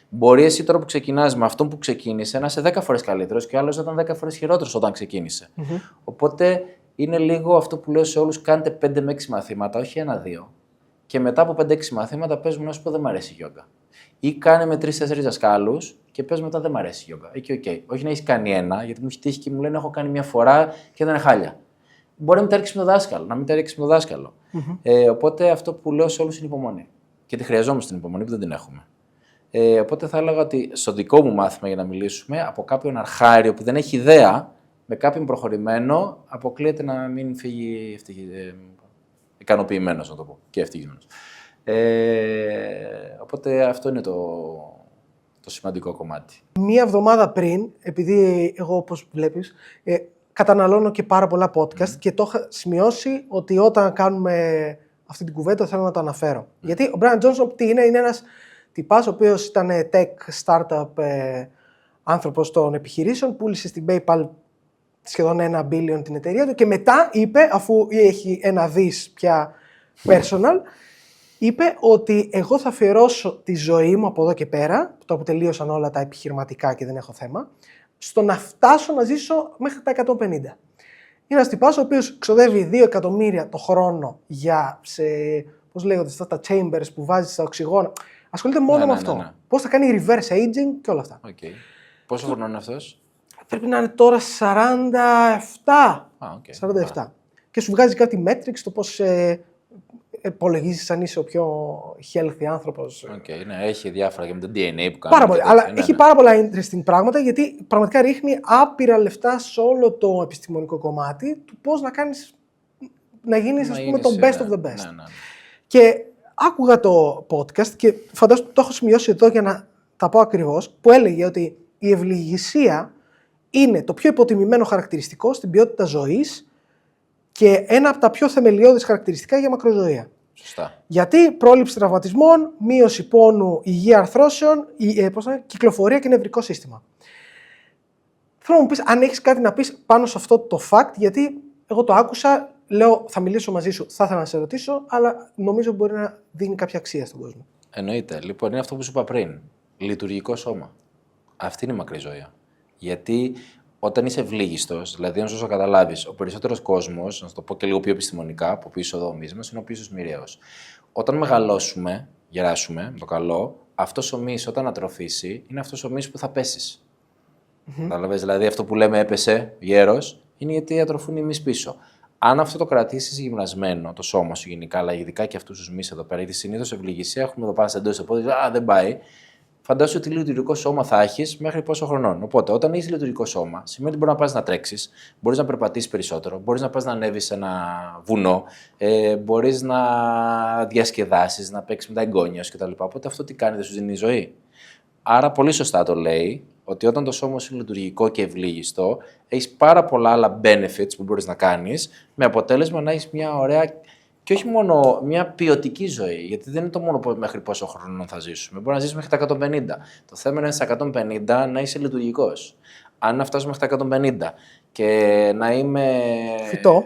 Μπορεί εσύ τώρα που ξεκινάς με αυτόν που ξεκίνησε να είσαι 10 φορές καλύτερος και ο άλλος να ήταν 10 φορές χειρότερος όταν ξεκίνησε. Οπότε είναι λίγο αυτό που λέω σε όλους: κάντε 5 με 6 μαθήματα, όχι 1-2. Και μετά από 5-6 μαθήματα πες μου να σου πω δεν μ' αρέσει η γιόγκα. Ή κάνε με 3-4 δασκάλους και πες μετά δεν μ' αρέσει η γιόγκα. Εκεί, όχι να έχεις κάνει ένα, γιατί μου έχει τύχει και μου λένε έχω κάνει μια φορά και ήταν χάλια. Μπορεί να μην τα ρίξει με το δάσκαλο, να μην τα ρίξει με το δάσκαλο. Οπότε αυτό που λέω σε όλους είναι υπομονή. Και τη χρειαζόμαστε την υπομονή που δεν την έχουμε. Οπότε θα έλεγα ότι στο δικό μου μάθημα για να μιλήσουμε, από κάποιον αρχάριο που δεν έχει ιδέα, με κάποιον προχωρημένο, αποκλείεται να μην φύγει ικανοποιημένος, να το πω, και ευτυχισμένος. Οπότε αυτό είναι το σημαντικό κομμάτι. Μία εβδομάδα πριν, επειδή εγώ όπως βλέπεις, καταναλώνω και πάρα πολλά podcast και το είχα σημειώσει ότι όταν κάνουμε αυτή την κουβέντα θέλω να το αναφέρω. Γιατί ο Brian Johnson τι είναι ένας τυπάς ο οποίος ήταν tech startup άνθρωπος των επιχειρήσεων, πούλησε στην PayPal σχεδόν 1 billion την εταιρεία του και μετά είπε, αφού έχει 1 δις πια personal, είπε ότι εγώ θα αφιερώσω τη ζωή μου από εδώ και πέρα, το που τελείωσαν όλα τα επιχειρηματικά και δεν έχω θέμα, στο να φτάσω να ζήσω μέχρι τα 150. Είναι ένας τυπάς ο οποίος ξοδεύει 2 εκατομμύρια το χρόνο πώς λέγονται αυτά τα chambers που βάζεις στα οξυγόνα. Ασχολείται μόνο με αυτό. Ναι. Πώς θα κάνει reverse aging και όλα αυτά. Okay. Πόσο χρόνο είναι αυτός? Πρέπει να είναι τώρα 47. 47. Και σου βγάζει κάτι metrics, το πώς υπολογίζεις αν είσαι ο πιο healthy άνθρωπος. Ναι, έχει διάφορα και με το DNA που κάνει. Πάρα πολύ. Αλλά έχει πάρα πολλά interesting πράγματα, γιατί πραγματικά ρίχνει άπειρα λεφτά σε όλο το επιστημονικό κομμάτι του πώς να γίνεις ας πούμε, το best of the best. Ναι. Και άκουγα το podcast και φαντάζομαι το έχω σημειώσει εδώ για να θα πω ακριβώς, που έλεγε ότι η ευληγησία είναι το πιο υποτιμημένο χαρακτηριστικό στην ποιότητα ζωής και ένα από τα πιο θεμελιώδεις χαρακτηριστικά για μακροζωία. Σωστά. Γιατί πρόληψη τραυματισμών, μείωση πόνου, υγεία αρθρώσεων, κυκλοφορία και νευρικό σύστημα. Θέλω να μου πεις αν έχεις κάτι να πεις πάνω σε αυτό το fact, γιατί εγώ το άκουσα, λέω θα μιλήσω μαζί σου, θα ήθελα να σε ρωτήσω, αλλά νομίζω μπορεί να δίνει κάποια αξία στον κόσμο. Εννοείται. Λοιπόν, είναι αυτό που σου είπα πριν. Λειτουργικό σώμα. Αυτή είναι η μακρή ζωή. Γιατί όταν είσαι ευλίγιστος, δηλαδή να σου καταλάβεις, ο περισσότερος κόσμος, να το πω και λίγο πιο επιστημονικά, από πίσω εδώ ο μύς είναι ο πίσω μοιραίος. Όταν μεγαλώσουμε, γεράσουμε με το καλό, αυτός ο μυς όταν ατροφήσει, είναι αυτός ο μυς που θα πέσεις. Καταλαβαίνεις, δηλαδή αυτό που λέμε έπεσε γέρος, είναι γιατί ατροφούν οι μυς πίσω. Αν αυτό το κρατήσεις γυμνασμένο, το σώμα σου γενικά, αλλά ειδικά και αυτούς τους μυς εδώ πέρα, γιατί συνήθως ευληγησία έχουμε εδώ πάνω στα εντός στο πόδι, δεν πάει. Φαντάσου ότι λειτουργικό σώμα θα έχει μέχρι πόσο χρονών. Οπότε, όταν έχει λειτουργικό σώμα, σημαίνει ότι μπορεί να πας να τρέξεις, μπορείς να περπατήσεις περισσότερο, μπορείς να πας να ανέβεις σε ένα βουνό, μπορείς να διασκεδάσεις, να παίξεις με τα εγγόνια σου κτλ. Οπότε, αυτό τι κάνει, δεν σου δίνει ζωή. Άρα, πολύ σωστά το λέει ότι όταν το σώμα σου είναι λειτουργικό και ευλίγιστο, έχεις πάρα πολλά άλλα benefits που μπορείς να κάνεις, με αποτέλεσμα να έχεις μια ωραία. Και όχι μόνο μια ποιοτική ζωή, γιατί δεν είναι το μόνο μέχρι πόσο χρόνο θα ζήσουμε. Μπορεί να ζήσουμε μέχρι τα 150. Το θέμα είναι στα 150 να είσαι λειτουργικός. Αν να φτάσουμε μέχρι τα 150 και να είμαι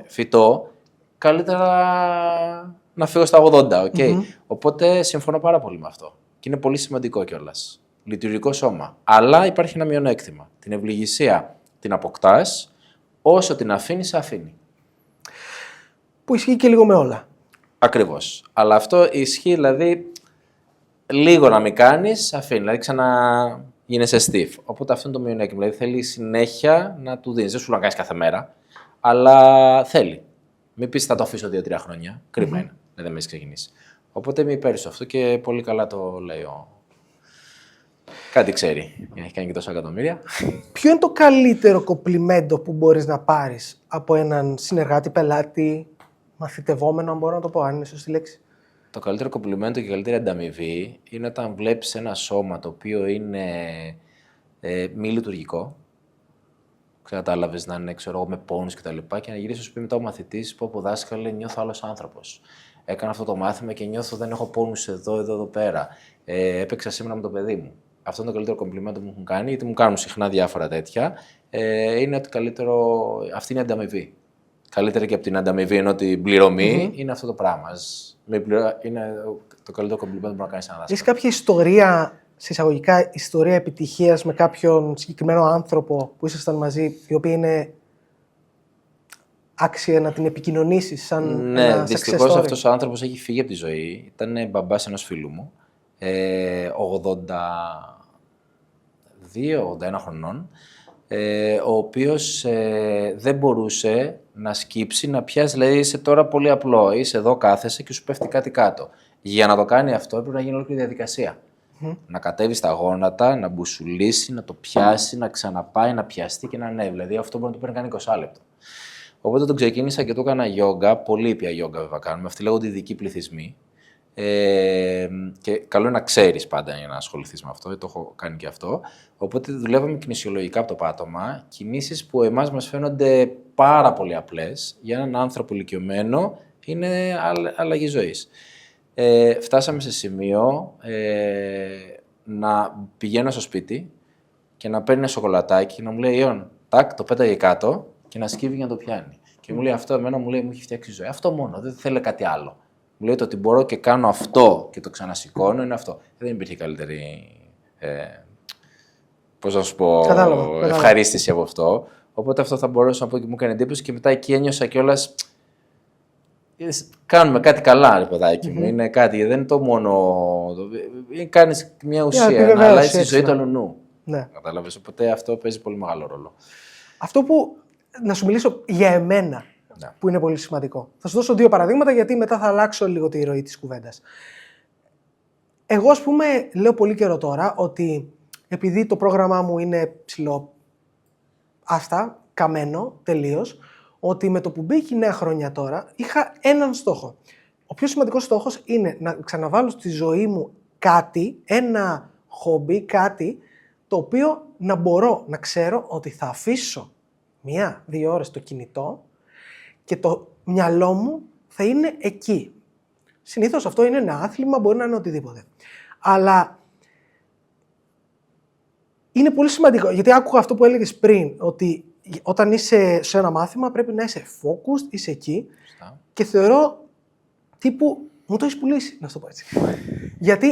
φυτό, καλύτερα να φύγω στα 80. Okay? Οπότε συμφωνώ πάρα πολύ με αυτό. Και είναι πολύ σημαντικό κιόλας. Λειτουργικό σώμα. Αλλά υπάρχει ένα μειονέκτημα. Την ευληγησία την αποκτάς, όσο την αφήνεις, αφήνει. Που ισχύει και λίγο με όλα. Ακριβώς. Αλλά αυτό ισχύει, δηλαδή, λίγο να μην κάνεις, αφήνει. Δηλαδή, ξανά γίνεσαι stiff. Οπότε αυτό είναι το μειονέκτημα. Δηλαδή, θέλει συνέχεια να του δίνεις. Δεν σου να κάνεις κάθε μέρα, αλλά θέλει. Μην πεις θα το αφήσω 2-3 χρόνια. Κρίμα είναι. Δεν με έχει ξεκινήσει. Οπότε είμαι υπέρ σου αυτό και πολύ καλά το λέει κάτι ξέρει. Έχει κάνει και τόσα εκατομμύρια. Ποιο είναι το καλύτερο κομπλιμέντο που μπορείς να πάρεις από έναν συνεργάτη, πελάτη, μαθητευόμενο, αν μπορώ να το πω, αν είναι σωστή λέξη? Το καλύτερο κομπλιμέντο και η καλύτερη ανταμοιβή είναι όταν βλέπεις ένα σώμα το οποίο είναι μη λειτουργικό. Κατάλαβες να είναι, ξέρω εγώ, με πόνους κτλ. Και να γυρίσει σου πει μετά ο μαθητής, πω δάσκαλε, νιώθω άλλος άνθρωπος. Έκανα αυτό το μάθημα και νιώθω δεν έχω πόνους εδώ πέρα. Έπαιξα σήμερα με το παιδί μου. Αυτό είναι το καλύτερο κομπλιμέντο που μου έχουν κάνει, γιατί μου κάνουν συχνά διάφορα τέτοια. Είναι ότι αυτή είναι η ανταμοιβή. Καλύτερα και από την ανταμοιβή ενώ την πληρωμή είναι αυτό το πράγμα. Είναι το καλύτερο κομπλιμέντο που μπορεί να κάνει ένα δάσκαλο. Έχεις κάποια ιστορία, σε εισαγωγικά, ιστορία επιτυχίας με κάποιον συγκεκριμένο άνθρωπο που ήσασταν μαζί, η οποία είναι άξια να την επικοινωνήσεις σαν ένα success story? Δυστυχώς αυτός ο άνθρωπος έχει φύγει από τη ζωή. Ήταν μπαμπάς ενός φίλου μου, 82-81 χρονών, ο οποίος δεν μπορούσε να σκύψει, να πιάσει, δηλαδή είσαι τώρα πολύ απλό, είσαι εδώ, κάθεσαι και σου πέφτει κάτι κάτω. Για να το κάνει αυτό έπρεπε να γίνει ολόκληρη διαδικασία. Να κατέβει στα γόνατα, να μπουσουλήσει, να το πιάσει, να ξαναπάει, να πιαστεί και να ανέβει. Δηλαδή αυτό μπορεί να το παίρνει κάνει 20 λεπτό. Οπότε το ξεκίνησα και το έκανα γιόγκα, πολύ ήπια γιόγκα βέβαια κάνουμε, αυτοί λέγονται ειδικοί πληθυσμοί. Και καλό είναι να ξέρεις πάντα για να ασχοληθείς με αυτό, το έχω κάνει και αυτό. Οπότε δουλεύαμε κινησιολογικά από το πάτωμα, κινήσεις που εμάς μας φαίνονται πάρα πολύ απλές, για έναν άνθρωπο ηλικιωμένο είναι αλλαγή ζωής. Φτάσαμε σε σημείο να πηγαίνω στο σπίτι και να παίρνει ένα σοκολατάκι και να μου λέει Ιων, τάκ, το πέταγε κάτω και να σκύβει για να το πιάνει. Και μου λέει αυτό, εμένα μου λέει, μου έχει φτιάξει ζωή. Αυτό μόνο, δεν θέλω κάτι άλλο. Μου λέει το ότι μπορώ και κάνω αυτό και το ξανασηκώνω είναι αυτό. Δεν υπήρχε καλύτερη, πώς να σου πω, ευχαρίστηση από αυτό. Οπότε αυτό θα μπορούσα να πω και μου έκανε εντύπωση και μετά εκεί ένιωσα κιόλας. Κάνουμε κάτι καλά, ρε παιδάκι μου. Είναι κάτι, δεν είναι το μόνο. Κάνεις μια ουσία, να αλλάζει τη ζωή του αλλού. Ναι. Κατάλαβες. Οπότε αυτό παίζει πολύ μεγάλο ρόλο. Αυτό που. Να σου μιλήσω για εμένα, που είναι πολύ σημαντικό. Θα σου δώσω 2 παραδείγματα, γιατί μετά θα αλλάξω λίγο τη ροή της κουβέντας. Εγώ, ας πούμε, λέω πολύ καιρό τώρα ότι επειδή το πρόγραμμά μου είναι ψηλό, καμένο τελείως, ότι με το που μπήκε η νέα χρονιά τώρα, είχα έναν στόχο. Ο πιο σημαντικός στόχος είναι να ξαναβάλω στη ζωή μου κάτι, ένα χόμπι, κάτι το οποίο να μπορώ να ξέρω ότι θα αφήσω 1-2 ώρες το κινητό και το μυαλό μου θα είναι εκεί. Συνήθως αυτό είναι ένα άθλημα, μπορεί να είναι οτιδήποτε. Αλλά είναι πολύ σημαντικό, γιατί άκουγα αυτό που έλεγες πριν, ότι όταν είσαι σε ένα μάθημα πρέπει να είσαι focused, είσαι εκεί. Και θεωρώ τύπου, μου το έχεις πουλήσει, να σου το πω έτσι. Γιατί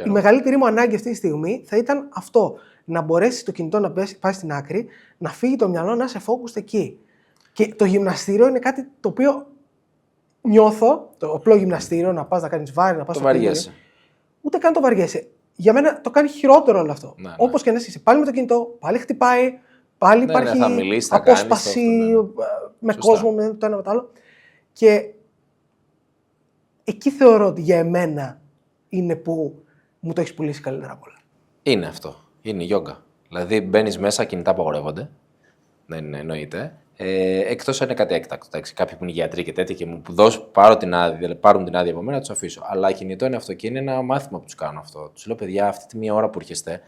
η μεγαλύτερη μου ανάγκη αυτή τη στιγμή θα ήταν αυτό. Να μπορέσει το κινητό να πάει στην άκρη, να φύγει το μυαλό, να είσαι focused εκεί. Και το γυμναστήριο είναι κάτι το οποίο νιώθω, το απλό γυμναστήριο, να πας να κάνεις βάρη, να πας το βαριέσαι. Ούτε καν το βαριέσαι. Για μένα το κάνει χειρότερο όλο αυτό. Ναι. Όπως και να είσαι πάλι με το κινητό, πάλι χτυπάει, πάλι υπάρχει θα μιλήσεις, θα απόσπαση με Σωστά. κόσμο, με το ένα με το άλλο. Και εκεί θεωρώ ότι για εμένα είναι που μου το έχεις πουλήσει καλύτερα απ' όλα. Είναι αυτό. Είναι η γιόγκα. Δηλαδή μπαίνεις μέσα, κινητά απαγορεύονται. Δεν εννοείται. Εκτός αν είναι κάτι έκτακτο. Εντάξει, κάποιοι που είναι γιατροί και τέτοια και μου πάρουν την άδεια από μένα, να τους αφήσω. Αλλά κινητό είναι αυτό και είναι ένα μάθημα που τους κάνω αυτό. Τους λέω, παιδιά, αυτή τη μία ώρα που έρχεστε,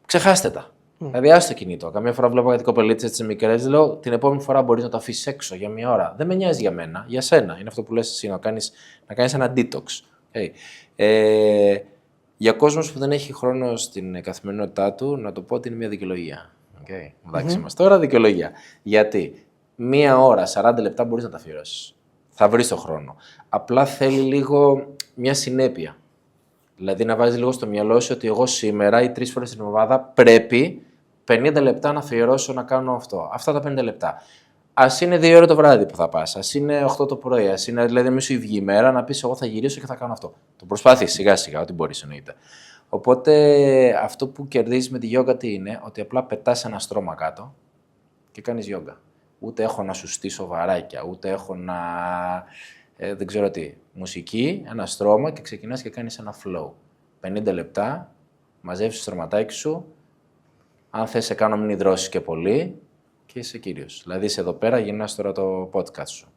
ξεχάστε τα. Δηλαδή, άσε το κινητό. Καμιά φορά βλέπω κάτι κοπελίτσες έτσι μικρές, λέω, την επόμενη φορά μπορείς να το αφήσεις έξω για μία ώρα. Δεν με νοιάζει για μένα, για σένα. Είναι αυτό που λες εσύ, να κάνεις ένα detox. Okay. Για κόσμος που δεν έχει χρόνο στην καθημερινότητά του, να το πω ότι είναι μια δικαιολογία. Okay. Εντάξει, είμαστε τώρα δικαιολογία. Γιατί 1 ώρα, 40 λεπτά μπορείς να τα αφιερώσεις. Θα βρεις το χρόνο. Απλά θέλει λίγο μια συνέπεια. Δηλαδή να βάζεις λίγο στο μυαλό σου ότι εγώ σήμερα ή 3 φορές την εβδομάδα πρέπει 50 λεπτά να αφιερώσω να κάνω αυτό. Αυτά τα 50 λεπτά. Ας είναι 2 ώρες το βράδυ που θα πας, ας είναι 8 το πρωί, ας είναι δηλαδή μη σου βγει η μέρα να πεις εγώ θα γυρίσω και θα κάνω αυτό. Το προσπάθεις σιγά σιγά, ό,τι μπορείς εννοείται. Οπότε αυτό που κερδίζεις με τη γιόγκα τι είναι, ότι απλά πετάς ένα στρώμα κάτω και κάνεις γιόγκα. Ούτε έχω να σου στήσω βαράκια, ούτε έχω να... δεν ξέρω τι. Μουσική, ένα στρώμα και ξεκινάς και κάνεις ένα flow. 50 λεπτά, μαζεύεις το στρωματάκι σου, αν θες σε κάνω μην υδρώσεις και πολύ και είσαι κύριος. Δηλαδή είσαι εδώ πέρα, γυρνάς τώρα το podcast σου.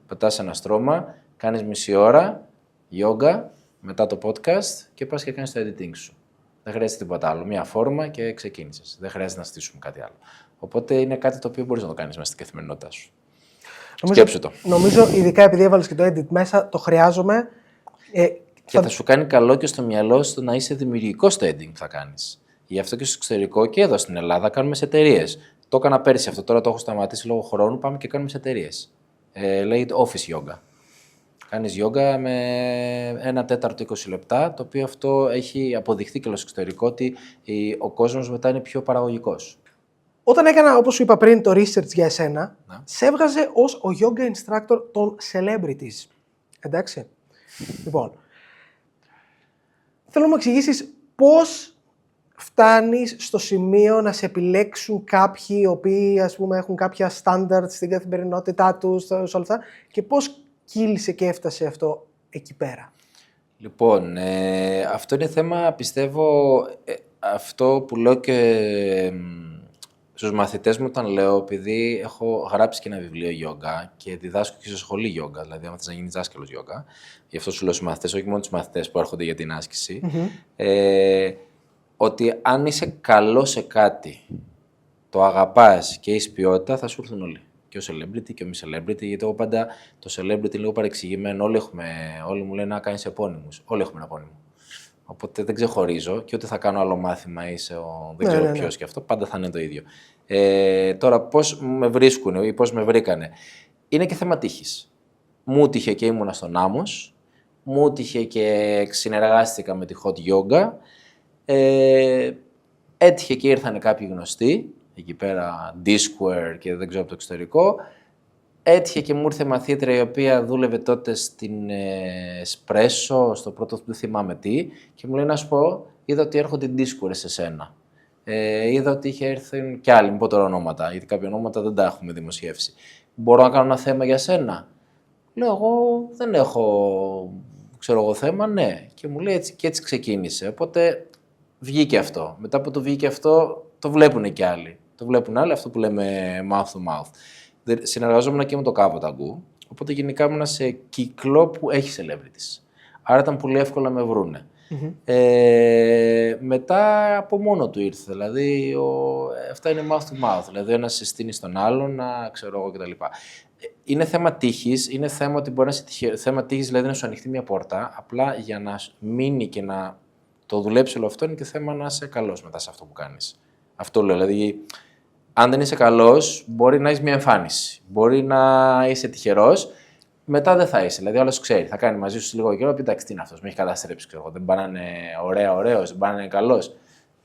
Πετάς ένα στρώμα, κάνεις μισή ώρα, γιόγκα, μετά το podcast και πας και κάνεις το editing σου. Δεν χρειάζεται τίποτα άλλο. Μία φόρμα και ξεκίνησες. Δεν χρειάζεται να στήσουμε κάτι άλλο. Οπότε είναι κάτι το οποίο μπορείς να το κάνεις μέσα στην καθημερινότητά σου. Σκέψου το. Νομίζω, ειδικά επειδή έβαλες και το edit μέσα, το χρειάζομαι. Και θα σου κάνει καλό και στο μυαλό σου να είσαι δημιουργικό στο editing που θα κάνεις. Γι' αυτό και στο εξωτερικό και εδώ στην Ελλάδα κάνουμε σε εταιρείες. Το έκανα πέρυσι αυτό, τώρα το έχω σταματήσει λόγω χρόνου. Πάμε και κάνουμε σε εταιρείες. Λέγεται office yoga. Κάνεις yoga με 1/4 20 λεπτά, το οποίο αυτό έχει αποδειχθεί και στο εξωτερικό ότι ο κόσμος μετά είναι πιο παραγωγικός. Όταν έκανα, όπως σου είπα πριν, το research για εσένα, σε έβγαζε ως ο yoga instructor των celebrities. Εντάξει. Λοιπόν, θέλω να μου εξηγήσεις πώς φτάνεις στο σημείο να σε επιλέξουν κάποιοι οι οποίοι, ας πούμε, έχουν κάποια standards στην καθημερινότητά τους, σε όλα αυτά, και πώς κύλησε και έφτασε αυτό εκεί πέρα. Λοιπόν, αυτό είναι θέμα, πιστεύω, αυτό που λέω και στους μαθητές μου όταν λέω, επειδή έχω γράψει και ένα βιβλίο γιόγκα και διδάσκω και σε σχολή γιόγκα, δηλαδή άμα θες να γίνεις δάσκαλος γιόγκα, γι' αυτό σου λέω στους μαθητές, όχι μόνο τους μαθητές που έρχονται για την άσκηση, ότι αν είσαι καλό σε κάτι, το αγαπάς και έχεις ποιότητα, θα σου έρθουν όλοι. Και ο celebrity και ο μη celebrity, γιατί εγώ πάντα το celebrity είναι λίγο παρεξηγημένο. Όλοι μου λένε να κάνεις επώνυμους. Όλοι έχουμε ένα επώνυμο. Οπότε δεν ξεχωρίζω και ούτε θα κάνω άλλο μάθημα ή δεν ξέρω ποιος και αυτό, πάντα θα είναι το ίδιο. Τώρα, πώς με βρίσκουν ή πώς με βρήκανε. Είναι και θέμα τύχης. Μου τύχε και ήμουνα στον Άμμος, μου τύχε και συνεργάστηκα με τη Hot Yoga, έτυχε και ήρθαν κάποιοι γνωστοί, εκεί πέρα Discord και δεν ξέρω από το εξωτερικό. Έτυχε και μου ήρθε μαθήτρια η οποία δούλευε τότε στην Espresso, στο πρώτο δεν θυμάμαι τι, και μου λέει να σου πω, είδα ότι έρχονται Discord σε σένα. Είδα ότι είχε έρθει κι άλλοι, μην πω τώρα ονόματα, γιατί κάποια ονόματα δεν τα έχουμε δημοσιεύσει. Μπορώ να κάνω ένα θέμα για σένα? Λέω, εγώ δεν έχω, ξέρω εγώ, θέμα, ναι. Και μου λέει έτσι, και έτσι ξεκίνησε. Οπότε βγήκε αυτό. Μετά που το βγήκε αυτό, το βλέπουν κι άλλοι. Το βλέπουν άλλοι, αυτό που λέμε mouth to mouth. Συνεργαζόμουν και με το Κάβο Ταγκού, οπότε γενικά ήμουν σε κύκλο που έχει celebrities. Άρα ήταν πολύ εύκολο να με βρούνε. Μετά από μόνο του ήρθε. Δηλαδή, αυτά είναι mouth to mouth. Δηλαδή, ένας συστήνει στον άλλον, ξέρω εγώ κτλ. Είναι θέμα τύχης, είναι θέμα ότι μπορεί να είσαι τυχερό. Θέμα τύχης, δηλαδή να σου ανοιχτεί μια πόρτα. Απλά για να μείνει και να το δουλέψει όλο αυτό, είναι και θέμα να είσαι καλός μετά σε αυτό που κάνεις. Αυτό λέω. Δηλαδή, αν δεν είσαι καλός, μπορεί να έχεις μια εμφάνιση. Μπορεί να είσαι τυχερός, μετά δεν θα είσαι. Δηλαδή, ο άλλος ξέρει. Θα κάνει μαζί σου λίγο καιρό, πει εντάξει, τι είναι αυτός, με έχει καταστρέψει. Δεν πάει να είναι ωραίος, δεν πάει να είναι καλός.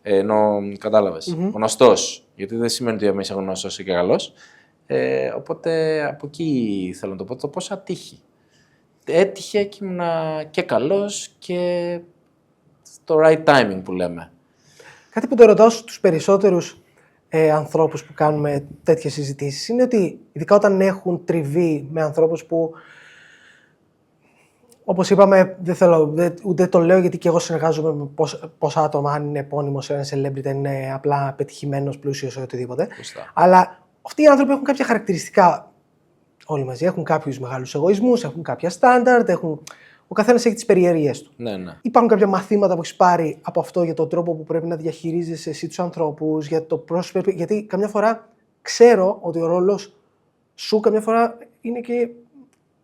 Ενώ κατάλαβες. Γνωστός. Γιατί δεν σημαίνει ότι είσαι γνωστός και καλός. Οπότε από εκεί θέλω να το πω, το πόσα τύχη. Έτυχε και ήμουν και καλός και στο right timing που λέμε. Κάτι που το ρωτάω στους περισσότερους ανθρώπους που κάνουμε τέτοιες συζητήσεις είναι ότι ειδικά όταν έχουν τριβή με ανθρώπους που, όπως είπαμε, ούτε το λέω γιατί και εγώ συνεργάζομαι με πόσα άτομα, αν είναι επώνυμος, ένα celebrity, είναι απλά πετυχημένος, πλούσιος ή οτιδήποτε. Αλλά αυτοί οι άνθρωποι έχουν κάποια χαρακτηριστικά όλοι μαζί. Έχουν κάποιους μεγάλους εγωισμούς, έχουν κάποια στάνταρτ, ο καθένας έχει τις περιέργειές του. Ναι, ναι. Υπάρχουν κάποια μαθήματα που έχεις πάρει από αυτό για τον τρόπο που πρέπει να διαχειρίζεσαι εσύ τους ανθρώπους, για το πώς πρέπει. Γιατί καμιά φορά ξέρω ότι ο ρόλος σου καμιά φορά είναι και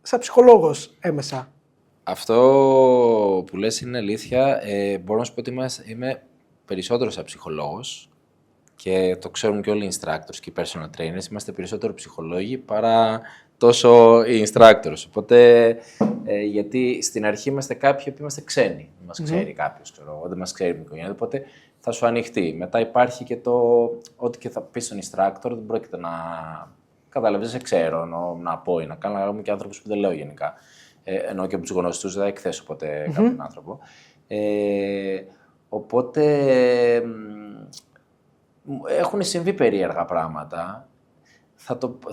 σαν ψυχολόγος έμεσα. Αυτό που λες είναι αλήθεια. Μπορώ να σου πω ότι είμαι περισσότερο σαν ψυχολόγος και το ξέρουν και όλοι οι instructors και οι personal trainers. Είμαστε περισσότερο ψυχολόγοι παρά τόσο οι instructors. Οπότε, γιατί στην αρχή είμαστε κάποιοι που είμαστε ξένοι. Δεν μας ξέρει κάποιος, δεν μας ξέρει η οικογένεια, οπότε θα σου ανοιχτεί. Μετά υπάρχει και το ότι και θα πεις στον instructor, δεν πρόκειται να καταλαβαίνεις, δεν ξέρω να πω ή να κάνω, αλλά και άνθρωπους που δεν λέω γενικά. Ενώ και από τους γνωστούς δεν θα εκθέσω ποτέ κάποιον άνθρωπο. Οπότε έχουν συμβεί περίεργα πράγματα.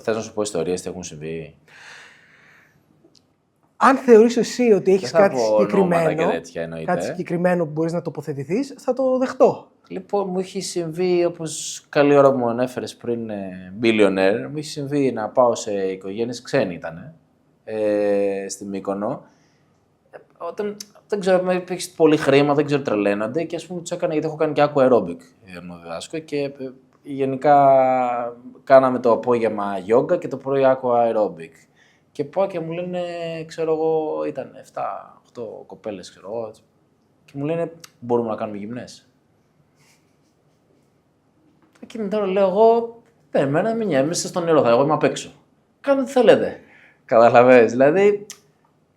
Θες να σου πω ιστορίες τι έχουν συμβεί? Αν θεωρείς εσύ ότι έχεις κάτι συγκεκριμένο που μπορείς να τοποθετηθείς, θα το δεχτώ. Λοιπόν, μου έχει συμβεί, όπως καλή ώρα μου ανέφερες πριν, billionaire, μου έχει συμβεί να πάω σε οικογένειες, ξένοι ήτανε, στη Μύκονο. Όταν, δεν ξέρω, έχεις πολύ χρήμα, δεν ξέρω, τρελαίνονται και ας πούμε τους έκανα, γιατί έχω κάνει και aqua aerobic να διδάσκω και γενικά κάναμε το απόγευμα γιόγκα και το πρωί aqua aerobic. Και πάω και μου λένε, ξέρω εγώ, ήταν 7-8 κοπέλες, ξέρω εγώ, και μου λένε, μπορούμε να κάνουμε γυμνές? Και μετά λέω εγώ, εμένα μην νοιάζεσαι στον νερό, εγώ είμαι απ' έξω. Κάντε τι θέλετε. Καταλαβαίνεις, δηλαδή,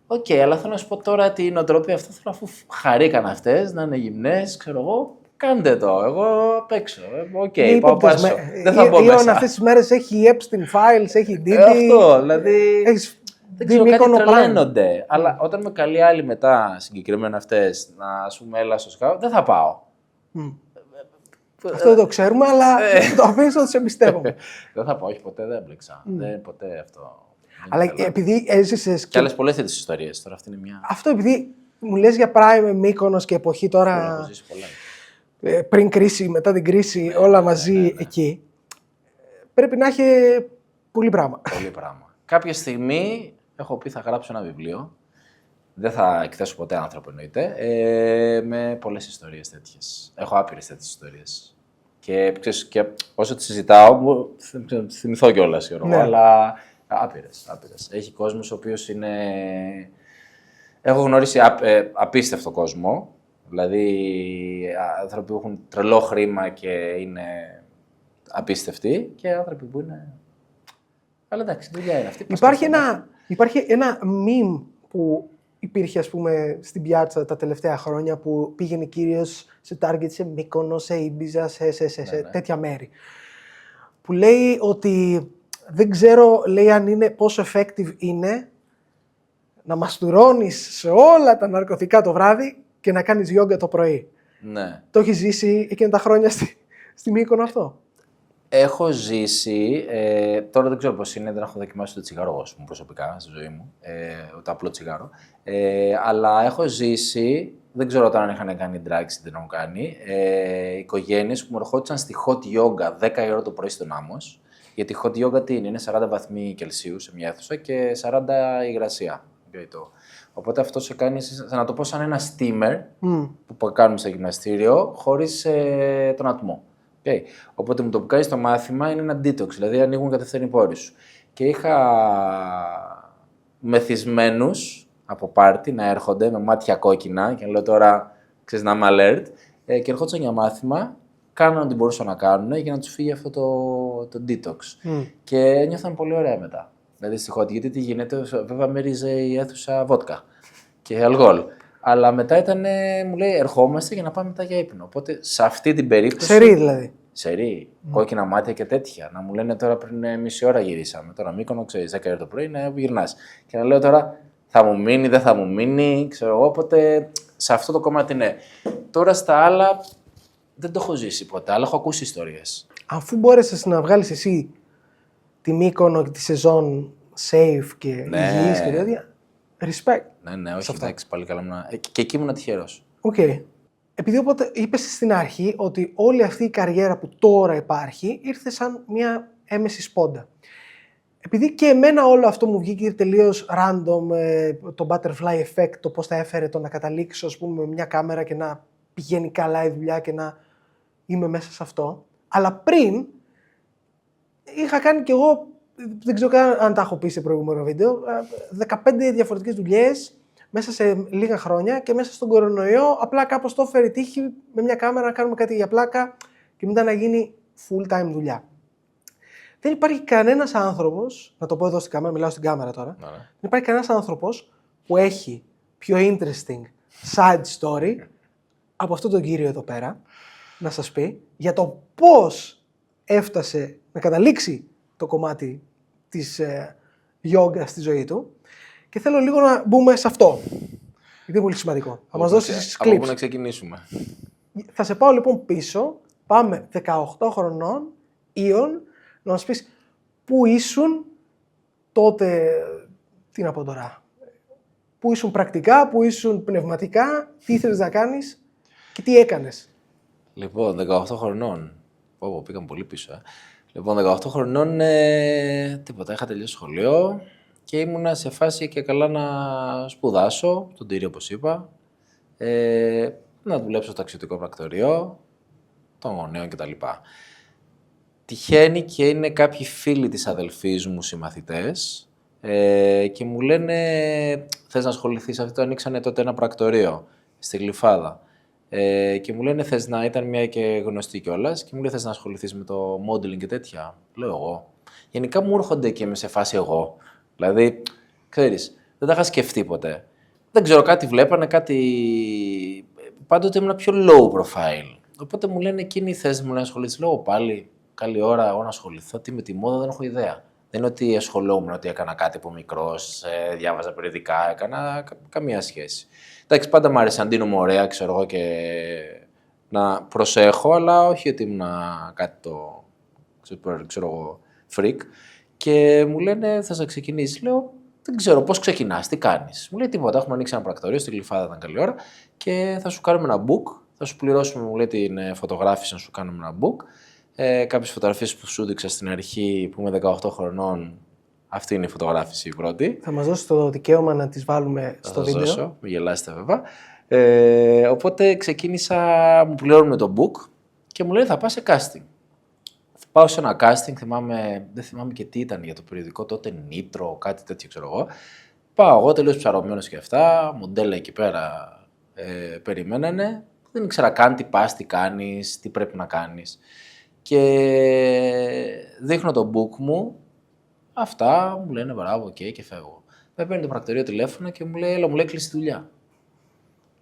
οκ, αλλά θέλω να σου πω τώρα την νοοτροπία αυτή, θέλω αφού χαρήκαν αυτές, να είναι γυμνές, ξέρω εγώ, κάντε το, εγώ απ' έξω. Οκ, πάω πάσο. Δεν θα μπω μέσα. Αυτές τις μέρες έχει Epstein Files, έχει Diddy. Αυτό, δηλαδή, δεν ξέρω, κάτι τρελαίνονται. Αλλά όταν με καλεί άλλοι μετά, συγκεκριμένα αυτές, να ας πούμε έλα στο σκάφο, δεν θα πάω. Αυτό δεν το ξέρουμε, αλλά το αφήνεις ότι σε εμπιστεύομαι. Δεν θα πάω, όχι, ποτέ δεν έμπλεξα. Δεν ποτέ αυτό. Αλλά επειδή έζησες. Και άλλες πολλές τέτοιες ιστορίες. Τώρα αυτή είναι μια. Αυτό επειδή μου λες για Prime, Μύκονος και εποχή τώρα. Έχω ζήσει πολλά. Πριν κρίση, μετά την κρίση, όλα μαζί εκεί. Πρέπει να έχει πολύ πράγμα. Πολύ πράγμα. Κάποια στιγμή έχω πει θα γράψω ένα βιβλίο. Δεν θα εκθέσω ποτέ άνθρωπο, εννοείται. Με πολλές ιστορίες τέτοιες. Έχω άπειρες τέτοιες ιστορίες. Και, ξέρεις, και όσο τις συζητάω, θυμηθώ κιόλας, αλλά άπειρες. Έχει κόσμος ο οποίος είναι. Έχω γνωρίσει απίστευτο κόσμο. Δηλαδή, άνθρωποι που έχουν τρελό χρήμα και είναι απίστευτοι και άνθρωποι που είναι. Αλλά εντάξει, δουλειά είναι αυτή. Υπάρχει ένα meme που υπήρχε, ας πούμε, στην πιάτσα τα τελευταία χρόνια που πήγαινε κυρίως σε Target, σε Μύκονο, σε Ήμπιζα, σε τέτοια μέρη. Που λέει ότι δεν ξέρω, λέει, αν είναι πόσο effective είναι να μαστουρώνεις σε όλα τα ναρκωτικά το βράδυ και να κάνεις γιόγκα το πρωί. Ναι. Το έχεις ζήσει εκείνα τα χρόνια στη Μύκονο αυτό? Έχω ζήσει, τώρα δεν ξέρω πώς είναι, δεν έχω δοκιμάσει το τσιγάρο εγώ προσωπικά στη ζωή μου, το απλό τσιγάρο, αλλά έχω ζήσει, δεν ξέρω όταν αν είχαν κάνει drugs ή δεν έχουν κάνει, οικογένειες που μου ερχόντουσαν στη hot yoga 10 η ώρα το πρωί στον Άμμος, γιατί hot yoga τι είναι 40 βαθμοί Κελσίου σε μια αίθουσα και 40 υγρασία. Οπότε αυτό σε κάνει, θα να το πω, σαν ένα steamer που κάνουμε στο γυμναστήριο, χωρίς τον ατμό. Okay. Οπότε με το που κάνεις το μάθημα είναι ένα detox, δηλαδή ανοίγουν κατευθείαν οι πόροι σου. Και είχα μεθυσμένους από πάρτι να έρχονται με μάτια κόκκινα και λέω τώρα, ξέρεις, να είμαι alert, και ερχόντουσαν για μάθημα, κάναν ό,τι μπορούσαν να κάνουν για να τους φύγει αυτό το detox. Και νιώθαν πολύ ωραία μετά. Δηλαδή στη χώρα, γιατί τι γίνεται, βέβαια μέριζε η αίθουσα βότκα και αλκοόλ. Αλλά μετά μου λέει, ερχόμαστε για να πάμε μετά για ύπνο. Οπότε σε αυτή την περίπτωση. Σερί δηλαδή. Σερί, κόκκινα μάτια και τέτοια. Να μου λένε τώρα πριν μισή ώρα γυρίσαμε. Τώρα Μύκονο, ξέρεις, 10 ώρα το πρωί, να γυρνάς. Και να λέω τώρα, θα μου μείνει, δεν θα μου μείνει, ξέρω εγώ. Οπότε σε αυτό το κομμάτι ναι. Τώρα στα άλλα δεν το έχω ζήσει ποτέ, αλλά έχω ακούσει ιστορίες. Αφού μπόρεσες να βγάλεις εσύ τη Μύκονο και τη σεζόν safe και υγιής και τέτοια, respect. Ναι, όχι, εντάξει, πάλι καλά. Και εκεί ήμουν τυχερός. Οκ. Επειδή οπότε είπες στην αρχή ότι όλη αυτή η καριέρα που τώρα υπάρχει ήρθε σαν μια έμεση σπόντα. Επειδή και εμένα όλο αυτό μου βγήκε τελείως random, το butterfly effect, το πώς θα έφερε το να καταλήξω, ας πούμε, με μια κάμερα και να πηγαίνει καλά η δουλειά και να είμαι μέσα σε αυτό. Αλλά πριν είχα κάνει κι εγώ, δεν ξέρω καν αν τα έχω πει σε προηγούμενο βίντεο, 15 διαφορετικές δουλειές μέσα σε λίγα χρόνια και μέσα στον κορονοϊό απλά κάπως το έφερε τύχη με μια κάμερα να κάνουμε κάτι για πλάκα και μετά να γίνει full time δουλειά. Δεν υπάρχει κανένας άνθρωπος, να το πω εδώ στην κάμερα, μιλάω στην κάμερα τώρα, δεν υπάρχει κανένας άνθρωπος που έχει πιο interesting side story από αυτόν τον κύριο εδώ πέρα, να σας πει για το πώς έφτασε να καταλήξει το κομμάτι της yoga στη ζωή του και θέλω λίγο να μπούμε σε αυτό, γιατί είναι πολύ σημαντικό. Θα μας δώσεις Από clips. πού να ξεκινήσουμε. Θα σε πάω λοιπόν πίσω, πάμε 18 χρονών, Ιων, να μας πεις πού ήσουν τότε, τι να πω τώρα, πού ήσουν πρακτικά, πού ήσουν πνευματικά, τι ήθελες να κάνεις και τι έκανες. Λοιπόν, 18 χρονών. Πήγαμε πολύ πίσω. Λοιπόν, 18 χρονών, τίποτα. Είχα τελειώσει σχολείο και ήμουνα σε φάση και καλά να σπουδάσω, τον Τύριο όπως είπα, να δουλέψω στο ταξιδιωτικό πρακτορείο, των γονέων κτλ. Τυχαίνει και είναι κάποιοι φίλοι της αδελφής μου, συμμαθητές, και μου λένε, θες να ασχοληθείς, αυτό το ανοίξανε τότε ένα πρακτορείο στη Γλυφάδα. Και μου λένε, θες να, ήταν μια και γνωστή κιόλας, και μου λέει, θες να ασχοληθείς με το modeling και τέτοια. Λέω εγώ. Γενικά μου έρχονται και είμαι σε φάση εγώ. Δηλαδή, ξέρεις, δεν τα είχα σκεφτεί ποτέ. Δεν ξέρω, κάτι βλέπανε, κάτι. Πάντοτε ήμουν πιο low profile. Οπότε μου λένε, εκείνοι θες μου να ασχοληθείς. Λέω πάλι, καλή ώρα, εγώ να ασχοληθώ. Τι με τη μόδα δεν έχω ιδέα. Δεν είναι ότι ασχολούμουν, ότι έκανα κάτι από μικρός, διάβαζα περιοδικά, έκανα καμία σχέση. Εντάξει, πάντα μου άρεσε να ντύνομαι ωραία, ξέρω εγώ, και να προσέχω, αλλά όχι ότι ήμουν κάτι το, ξέρω εγώ, freak. Και μου λένε, θες να ξεκινήσεις. Λέω, δεν ξέρω, πώς ξεκινάς, τι κάνεις. Μου λέει, τίποτα, έχουμε ανοίξει ένα πρακτορείο, στη Γλυφάδα ήταν καλή ώρα και θα σου κάνουμε ένα book, θα σου πληρώσουμε, μου λέει, την φωτογράφηση, να σου κάνουμε ένα book. Κάποιες φωτογραφίες που σου δείξα στην αρχή, που είμαι 18 χρονών, αυτή είναι η φωτογράφηση η πρώτη. Θα μας δώσεις το δικαίωμα να τις βάλουμε στο βίντεο. Δώσω, μην γελάσετε βέβαια. Οπότε ξεκίνησα, μου πληρώνουν το book και μου λένε θα πας σε casting. Πάω σε ένα casting, δεν θυμάμαι και τι ήταν για το περιοδικό τότε, Nitro, κάτι τέτοιο ξέρω εγώ. Πάω εγώ τελείως ψαρωμένος και αυτά, μοντέλα εκεί πέρα περιμένανε. Δεν ήξερα καν τι πας, τι κάνεις, τι πρέπει να κάνεις. Και δείχνω το book μου, αυτά, μου λένε μπράβο, okay, και φεύγω. Με παίρνει το πρακτορείο τηλέφωνο και μου λέει, έλα, μου λέει, κλείσει τη δουλειά.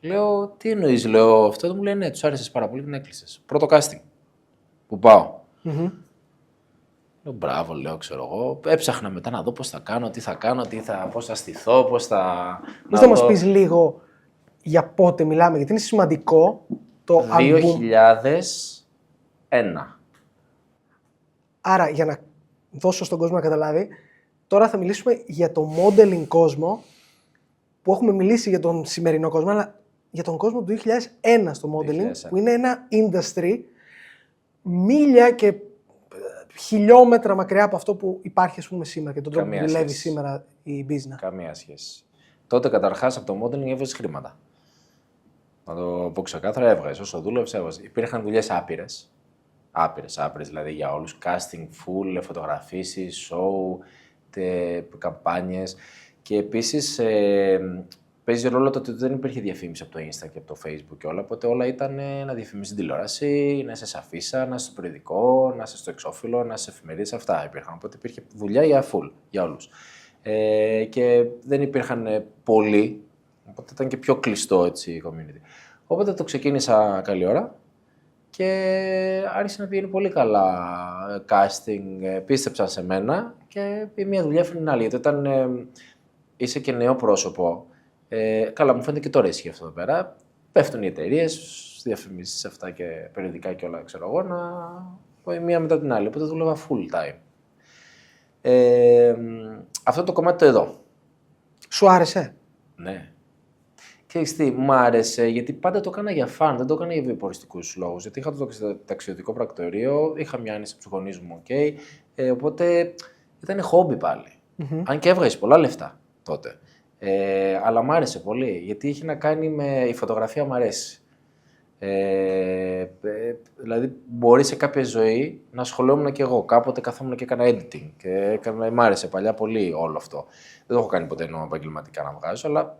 Λέω, τι εννοείς, λέω, αυτό μου λέει, ναι, τους άρεσες πάρα πολύ, την έκλεισες. Πρώτο casting που πάω. Λέω, μπράβο, λέω, ξέρω εγώ. Έψαχνα μετά να δω πώς θα κάνω, τι θα κάνω, πώς θα στηθώ, πώς θα. Πώς θα μας πεις λίγο για πότε μιλάμε, γιατί είναι σημαντικό το 2001. Άρα, για να δώσω στον κόσμο να καταλάβει, τώρα θα μιλήσουμε για το modeling κόσμο, που έχουμε μιλήσει για τον σημερινό κόσμο, αλλά για τον κόσμο του 2001 στο modeling, 2001. Που είναι ένα industry μίλια και χιλιόμετρα μακριά από αυτό που υπάρχει, ας πούμε, σήμερα και τον τρόπο που δουλεύει σήμερα η business. Καμία σχέση. Τότε καταρχάς από το modeling έβγαζες χρήματα. Να το πω ξεκάθαρα, έβγαζες. Όσο δούλεψες, έβγαζες. Υπήρχαν δουλειές άπειρες. Άπειρες δηλαδή για όλους. Casting, full, φωτογραφίσεις, show, καμπάνιες. Και επίσης παίζει ρόλο το ότι δεν υπήρχε διαφήμιση από το Insta και από το Facebook και όλα. Οπότε όλα ήταν να διαφημίσεις την τηλεόραση, να είσαι σε αφίσα, να είσαι στο περιοδικό, να είσαι στο εξώφυλλο, να είσαι σε εφημερίδες. Αυτά υπήρχαν. Οπότε υπήρχε δουλειά για full, για όλους. Και δεν υπήρχαν πολλοί. Οπότε ήταν και πιο κλειστό έτσι η community. Οπότε το ξεκίνησα καλή ώρα και άρχισε να πηγαίνει πολύ καλά casting. Πίστεψαν σε μένα και η μία δουλειά έφερε την άλλη. Γιατί όταν είσαι και νέο πρόσωπο, καλά μου φαίνεται και τώρα ισχύει αυτό εδώ πέρα, πέφτουν οι εταιρείες, διαφημίσεις αυτά και περιοδικά και όλα, ξέρω εγώ, να πω η μία μετά την άλλη. Οπότε δούλευα full time. Αυτό το κομμάτι το εδώ. Σου άρεσε? Ναι. Ξέρεις τι, μου άρεσε, γιατί πάντα το έκανα για φαν, δεν το έκανα για βιοποριστικούς λόγους. Γιατί είχα το ταξιδιωτικό πρακτορείο, είχα μια άνεση ψυχονίζου μου, οπότε ήταν χόμπι πάλι. Αν και έβγαζε πολλά λεφτά τότε. Αλλά μ' άρεσε πολύ, γιατί είχε να κάνει με... Η φωτογραφία μ' αρέσει. Δηλαδή, μπορεί σε κάποια ζωή να ασχολούμουν και εγώ. Κάποτε καθόμουν και έκανα editing και μ' άρεσε παλιά πολύ όλο αυτό. Δεν το έχω κάνει ποτέ εννοώ επαγγελματικά να βγάζω, αλλά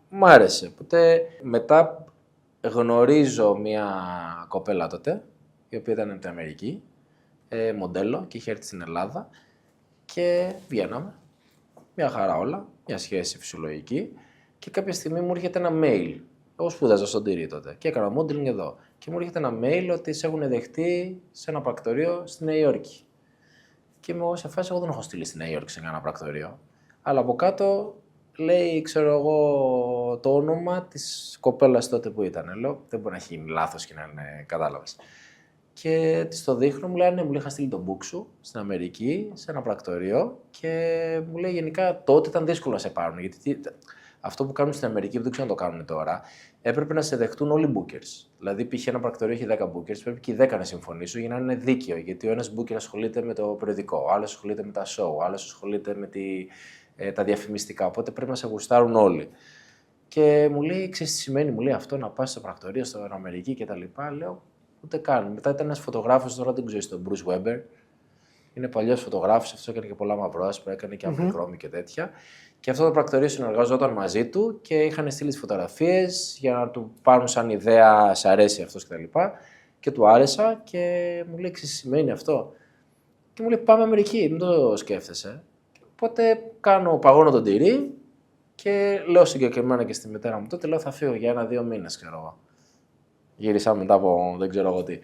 μ' άρεσε. Οπότε μετά γνωρίζω μια κοπέλα τότε, η οποία ήταν από την Αμερική, μοντέλο και είχε έρθει στην Ελλάδα και βγαίναμε. Μια χαρά όλα, μια σχέση φυσιολογική και κάποια στιγμή μου έρχεται ένα mail. Εγώ σπούδαζα στον Τυρί τότε και έκανα modeling εδώ. Και μου έρχεται ένα mail ότι σε έχουν δεχτεί σε ένα πρακτορείο στη Νέα Υόρκη. Και είμαι εγώ σε φάση, εγώ δεν έχω στείλει στη Νέα Υόρκη σε ένα πρακτορείο. Αλλά από κάτω λέει, ξέρω εγώ, το όνομα της κοπέλας τότε που ήταν. Λέω, δεν μπορεί να έχει γίνει λάθος και να είναι, κατάλαβες. Και της το δείχνω, μου λέει, ναι, μου λέει, είχα στείλει τον book σου στην Αμερική, σε ένα πρακτορείο και μου λέει, γενικά τότε ήταν δύσκολο να σε πάρουν. Γιατί αυτό που κάνουν στην Αμερική, που δεν ξέρω να το κάνουν τώρα, έπρεπε να σε δεχτούν όλοι οι bookers. Δηλαδή, π.χ. ένα πρακτορείο έχει 10 bookers, πρέπει και οι 10 να συμφωνήσουν για να είναι δίκαιο. Γιατί ο ένας booker ασχολείται με το περιοδικό, ο άλλος ασχολείται με τα show, ο άλλος ασχολείται με τα διαφημιστικά. Οπότε πρέπει να σε γουστάρουν όλοι. Και μου λέει, ξέρεις τι σημαίνει, μου λέει αυτό να πας στο πρακτορείο στην Αμερική κτλ. Λέω, ούτε καν. Μετά ήταν ένας φωτογράφος, τώρα δεν ξέρω, τον Bruce Weber. Είναι παλιός φωτογράφος, αυτό έκανε και πολλά μαυρόσπρα, έκανε και αμφιχρώμη και τέτοια. Και αυτό το πρακτορείο συνεργαζόταν μαζί του και είχαν στείλει τις φωτογραφίες για να του πάρουν σαν ιδέα, σε αρέσει αυτός κτλ. Και του άρεσα και μου λέει, ξέρεις τι σημαίνει αυτό. Και μου λέει, πάμε Αμερική, μην το σκέφτεσαι. Οπότε παγώνω τον τυρί και λέω συγκεκριμένα και στη μητέρα μου τότε, λέω θα φύγω για 1-2 μήνες, ξέρω εγώ. Γύρισα μετά από δεν ξέρω εγώ τι.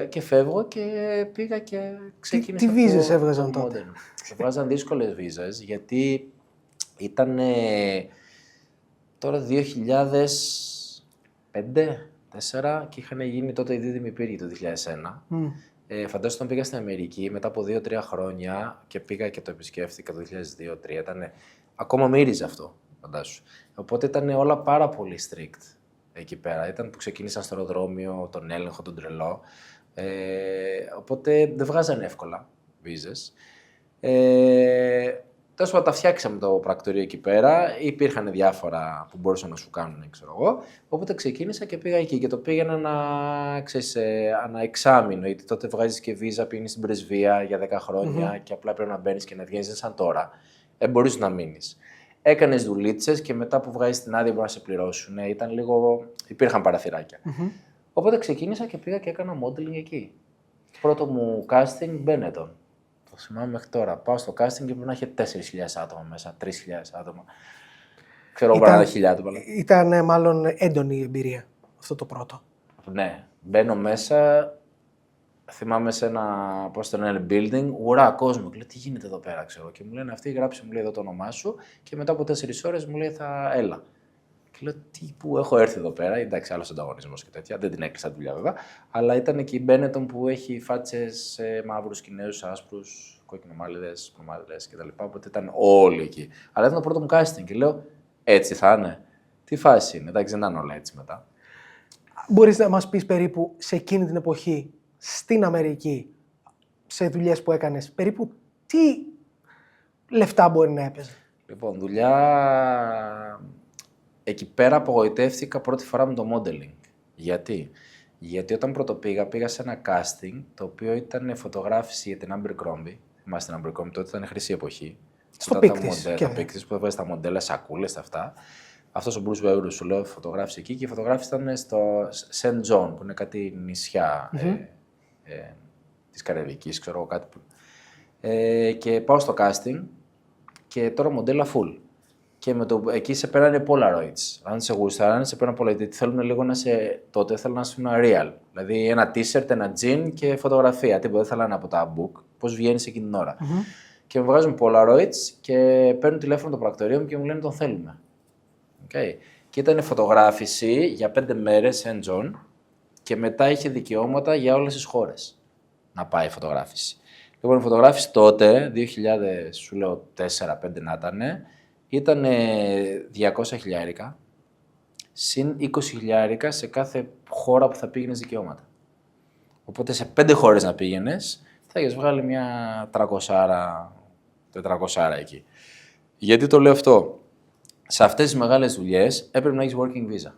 Και φεύγω και πήγα και ξεκίνησα. Τι βίζες έβγαζαν τότε? Έβγαζαν δύσκολες βίζες, γιατί ήταν τώρα 2005-2004 και είχαν γίνει τότε οι δίδυμοι πύργοι το 2001. Φαντάζομαι όταν πήγα στην Αμερική μετά από 2-3 χρόνια και πήγα και το επισκέφθηκα το 2002-2003, ήταν ακόμα μύριζε αυτό, φαντάσου. Οπότε ήταν όλα πάρα πολύ strict εκεί πέρα. Ήταν που ξεκίνησαν στο αεροδρόμιο, τον έλεγχο, τον τρελό. Οπότε δεν βγάζανε εύκολα βίζες. Τέλος πάντων, τα φτιάξαμε το πρακτορείο εκεί πέρα. Υπήρχαν διάφορα που μπορούσαν να σου κάνουν, ξέρω εγώ. Οπότε ξεκίνησα και πήγα εκεί και το πήγαινα ανά εξάμηνο. Γιατί τότε βγάζεις και βίζα, πηγαίνεις στην πρεσβεία για 10 χρόνια και απλά πρέπει να μπαίνεις και να βγαίνεις. Δεν σαν τώρα. Μπορείς να μείνεις. Έκανες δουλίτσες και μετά που βγάζεις την άδεια μπορεί να σε πληρώσουν. Υπήρχαν παραθυράκια. Οπότε ξεκίνησα και πήγα και έκανα modeling εκεί. Πρώτο μου casting, Benetton. Το θυμάμαι μέχρι τώρα. Πάω στο casting και πρέπει να έχει 4.000 άτομα μέσα, 3.000 άτομα. Ξέρω εγώ να 1.000 άτομα. Ήταν μάλλον έντονη η εμπειρία αυτό το πρώτο. Ναι. Μπαίνω μέσα, θυμάμαι σε ένα, πώς το λένε, building, ουρά κόσμο. Και λέω, τι γίνεται εδώ πέρα, ξέρω. Και μου λένε αυτοί, γράψε μου λέει εδώ το όνομά σου και μετά από 4 ώρες μου λέει θα έλα. Και λέω, που έχω έρθει εδώ πέρα, εντάξει, άλλος ανταγωνισμός και τέτοια. Δεν την έκλεισα τη δουλειά βέβαια. Αλλά ήταν και η Benetton που έχει φάτσες μαύρους, κινέζους, άσπρους, κόκκινομάλιδες, προμάλιδες κτλ. Οπότε ήταν όλοι εκεί. Αλλά ήταν το πρώτο μου casting και λέω, έτσι θα είναι. Τι φάση είναι, εντάξει, δεν ήταν όλα έτσι μετά. Μπορείς να μας πεις περίπου σε εκείνη την εποχή, στην Αμερική, σε δουλειές που έκανες, περίπου τι λεφτά μπορεί να έπαιζε? Λοιπόν, δουλειά. Εκεί πέρα απογοητεύτηκα πρώτη φορά με το modeling. Γιατί? Γιατί όταν πήγα σε ένα casting το οποίο ήταν φωτογράφηση για την Abercrombie. Θυμάστε την Abercrombie, τότε ήταν χρυσή εποχή. Στο Πίκτης. Το Πίκτης που έβαζε τα μοντέλα, σακούλες, αυτά. Αυτός ο Bruce Weber σου λέω φωτογράφησε εκεί και η φωτογράφηση ήταν στο St. John, που είναι κάτι νησιά της Καραϊβικής, ξέρω εγώ κάτι που... και πάω στο casting και τώρα μοντέλα full. Και εκεί σε πέρανε Polaroids. Αν σε γούσταραν, σε πέρανε Polaroids. Γιατί θέλουν λίγο να σε. Τότε θέλουν να σου είναι real. Δηλαδή ένα t-shirt, ένα jean και φωτογραφία. Τίποτα δεν θέλανε από τα book. Πώς βγαίνει εκείνη την ώρα. Και μου βγάζουν Polaroids και παίρνουν τηλέφωνο το πρακτορείο μου και μου λένε τον θέλουμε. Okay. Και ήταν φωτογράφηση για 5 μέρες St. John και μετά είχε δικαιώματα για όλες τις χώρες να πάει η φωτογράφηση. Λοιπόν, η φωτογράφηση τότε, 2000, σου λέω 4-5 να ήταν 200 χιλιάρικα, συν 20 χιλιάρικα σε κάθε χώρα που θα πήγαινες δικαιώματα. Οπότε σε 5 χώρες να πήγαινες, θα έχεις βγάλει μια 300-400 εκεί. Γιατί το λέω αυτό? Σε αυτές τις μεγάλες δουλειές έπρεπε να έχεις working visa.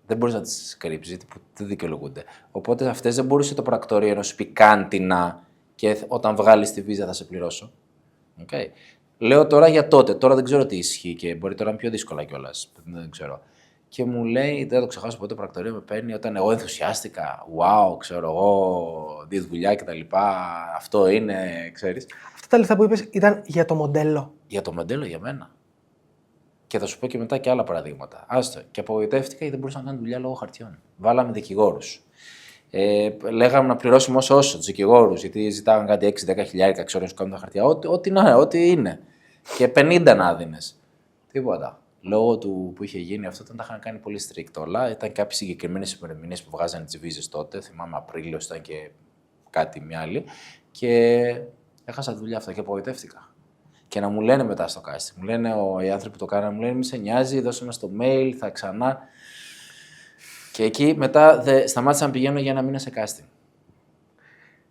Δεν μπορείς να τις κρύψεις, γιατί δεν δικαιολογούνται. Οπότε αυτές δεν μπορούσε το πρακτορείο να σου πει κάντινα και όταν βγάλεις τη βίζα θα σε πληρώσω. Okay. Λέω τώρα για τότε. Τώρα δεν ξέρω τι ισχύει και μπορεί τώρα να είναι πιο δύσκολα κιόλας. Δεν ξέρω. Και μου λέει, δεν θα το ξεχάσω ποτέ, το πρακτορείο με παίρνει όταν εγώ ενθουσιάστηκα. Wow, ξέρω εγώ, δει δουλειά κτλ. Αυτό είναι, ξέρεις. Αυτά τα λεφτά που είπες ήταν για το μοντέλο. Για το μοντέλο, για μένα. Και θα σου πω και μετά και άλλα παραδείγματα. Άστο. Και απογοητεύτηκα γιατί δεν μπορούσα να κάνω δουλειά λόγω χαρτιών. Βάλαμε δικηγόρους. Λέγαμε να πληρώσουμε όσο τους δικηγόρους, γιατί ζητάγαν κάτι 6-10 χιλιάρικα, ξέρω να σου κάνουν τα χαρτιά. Ό,τι είναι. Και 50 να δίνες. Τίποτα. Λόγω του που είχε γίνει αυτό, τα είχαν κάνει πολύ strict όλα. Ήταν κάποιες συγκεκριμένες ημερομηνίες που βγάζανε τις βίζες τότε. Θυμάμαι Απρίλιος ήταν και κάτι μια άλλη. Και έχασα δουλειά αυτά και απογοητεύτηκα. Και να μου λένε μετά στο casting, μου λένε οι άνθρωποι που το κάνανε, μου λένε μη σε νοιάζει, δώσε μας το mail, θα ξανά. Και εκεί μετά σταμάτησα να πηγαίνω για ένα μήνα σε casting.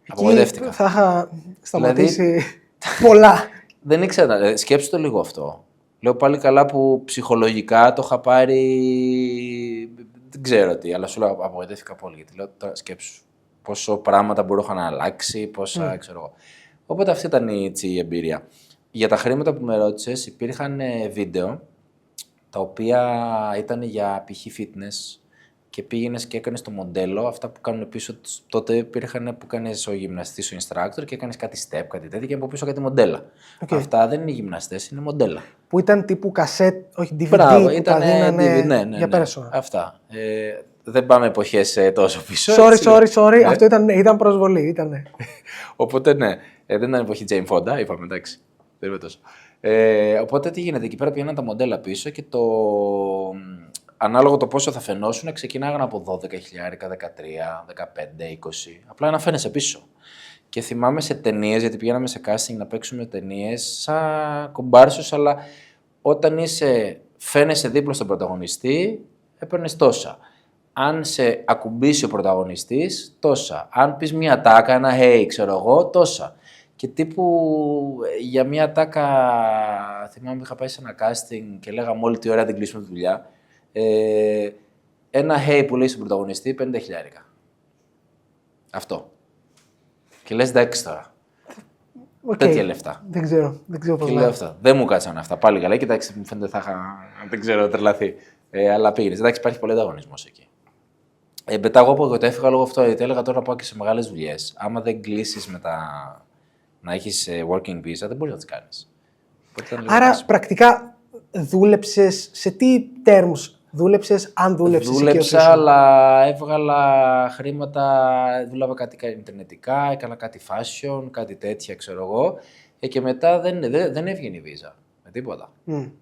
Απογοητεύτηκα. Θα είχα σταματήσει πολλά. Δεν ήξερα. Σκέψου το λίγο αυτό. Λέω πάλι καλά που ψυχολογικά το είχα πάρει. Δεν ξέρω τι, αλλά σου λέω απογοητεύτηκα πολύ. Γιατί λέω τώρα σκέψου πόσο πράγματα μπορούσα να αλλάξει, πόσα ξέρω εγώ. Οπότε αυτή ήταν η εμπειρία. Για τα χρήματα που με ρώτησες, υπήρχαν βίντεο τα οποία ήταν για π.χ. fitness και πήγαινες και έκανες το μοντέλο. Αυτά που κάνουν πίσω, τότε υπήρχαν που κάνεις ο γυμναστής, ο instructor και έκανες κάτι step, κάτι τέτοιο και από πίσω κάτι μοντέλα. Okay. Αυτά δεν είναι γυμναστές, είναι μοντέλα. Που ήταν τύπου κασέτ, όχι DVD. Μπράβο, που ήταν δίνανε ναι. Για πέρασμα. Αυτά. Δεν πάμε εποχές τόσο πίσω. Sorry. Αυτό ήταν προσβολή. Ήτανε. Οπότε ναι, δεν ήταν εποχή Jane Fonda, είπαμε εντάξει. Δεν είμαι τόσο. Οπότε τι γίνεται, εκεί πέρα πήγαιναν τα μοντέλα πίσω και ανάλογα το πόσο θα φαινόσουν, ξεκινάγαν από 12 χιλιάρικα, 13, 15, 20. Απλά να φαίνεσαι πίσω. Και θυμάμαι σε ταινίες, γιατί πηγαίναμε σε casting να παίξουμε ταινίες σαν κομπάρσος, αλλά όταν φαίνεσαι δίπλα στον πρωταγωνιστή, έπαιρνες τόσα. Αν σε ακουμπήσει ο πρωταγωνιστής, τόσα. Αν πεις μια τάκα, ένα hey, ξέρω εγώ, τόσα. Και τύπου για μια τάκα, θυμάμαι είχα πάει σε ένα casting και λέγαμε όλη τη ώρα την κλείσουμε τη δουλειά. Ένα hey που λέει στον πρωταγωνιστή, 50 χιλιάρικα. Αυτό. Και λες εντάξει τώρα. Τέτοια λεφτά. Δεν ξέρω πώς λέω αυτά. Δεν μου κάτσαν αυτά. Πάλι καλά. Κοιτάξτε, μου φαίνεται θα είχα, δεν ξέρω, τρελαθεί. Αλλά πήγαινες. Εντάξει, υπάρχει πολύ ανταγωνισμός εκεί. Μετά εγώ απογοητεύτηκα λόγω αυτό, γιατί έλεγα τώρα να πάω και σε μεγάλες δουλειές. Άμα δεν κλείσεις μετά να έχεις working visa, δεν μπορείς να τις κάνεις. Άρα, πρακτικά δούλεψες σε τι terms δούλεψες, αν δούλεψες? Δούλεψα, αλλά έβγαλα χρήματα, δούλευα κάτι ιντερνετικά, έκανα κάτι fashion, κάτι τέτοια, ξέρω εγώ. Και μετά δεν έβγαινε η βίζα. Με τίποτα.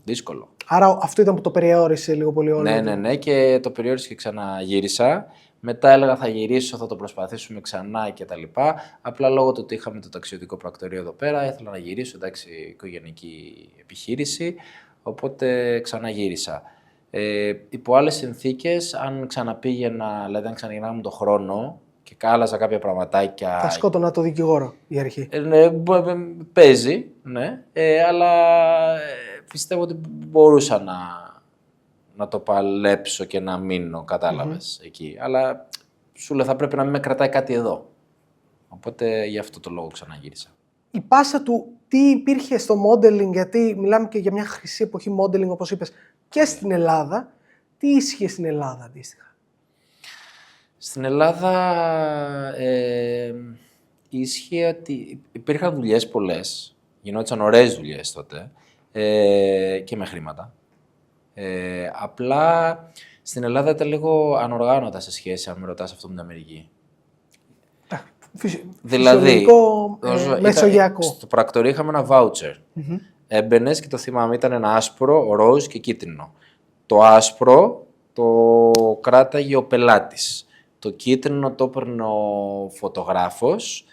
Δύσκολο. Άρα αυτό ήταν που το περιόρισε λίγο πολύ όλο. Ναι, και το περιόρισε και ξαναγύρισα. Μετά έλεγα θα γυρίσω, θα το προσπαθήσουμε ξανά κτλ. Απλά λόγω του ότι είχαμε το ταξιδιωτικό πρακτορείο εδώ πέρα, ήθελα να γυρίσω, εντάξει, οικογενειακή επιχείρηση, οπότε ξαναγύρισα. Υπό άλλες συνθήκες, αν ξαναπήγαινα, δηλαδή αν ξαναγυρνάμε τον χρόνο, και κάλαζα κάποια πραγματάκια. Θα σκότωνα το δικηγόρο η αρχή. Ναι, παίζει, ναι, αλλά πιστεύω ότι μπορούσα να το παλέψω και να μείνω, κατάλαβες, εκεί. Αλλά σου λέω θα πρέπει να μην με κρατάει κάτι εδώ. Οπότε γι' αυτό το λόγο ξαναγύρισα. Η πάσα του, τι υπήρχε στο modeling, γιατί μιλάμε και για μια χρυσή εποχή modeling, όπως είπες, και στην Ελλάδα. Τι ίσχυε στην Ελλάδα αντίστοιχα? Στην Ελλάδα ίσχυε ότι υπήρχαν δουλειές πολλές, γινόντουσαν ωραίες δουλειές τότε και με χρήματα. Απλά στην Ελλάδα ήταν λίγο ανοργάνωτα σε σχέση, αν με ρωτάς αυτό με την Αμερική. Δηλαδή, μεσογειακό. στο πρακτορείο είχαμε ένα voucher. Έμπαινες και το θυμάμαι, ήταν ένα άσπρο, ροζ και κίτρινο. Το άσπρο το κράταγε ο πελάτης. Το κίτρινο το έπαιρνε ο φωτογράφος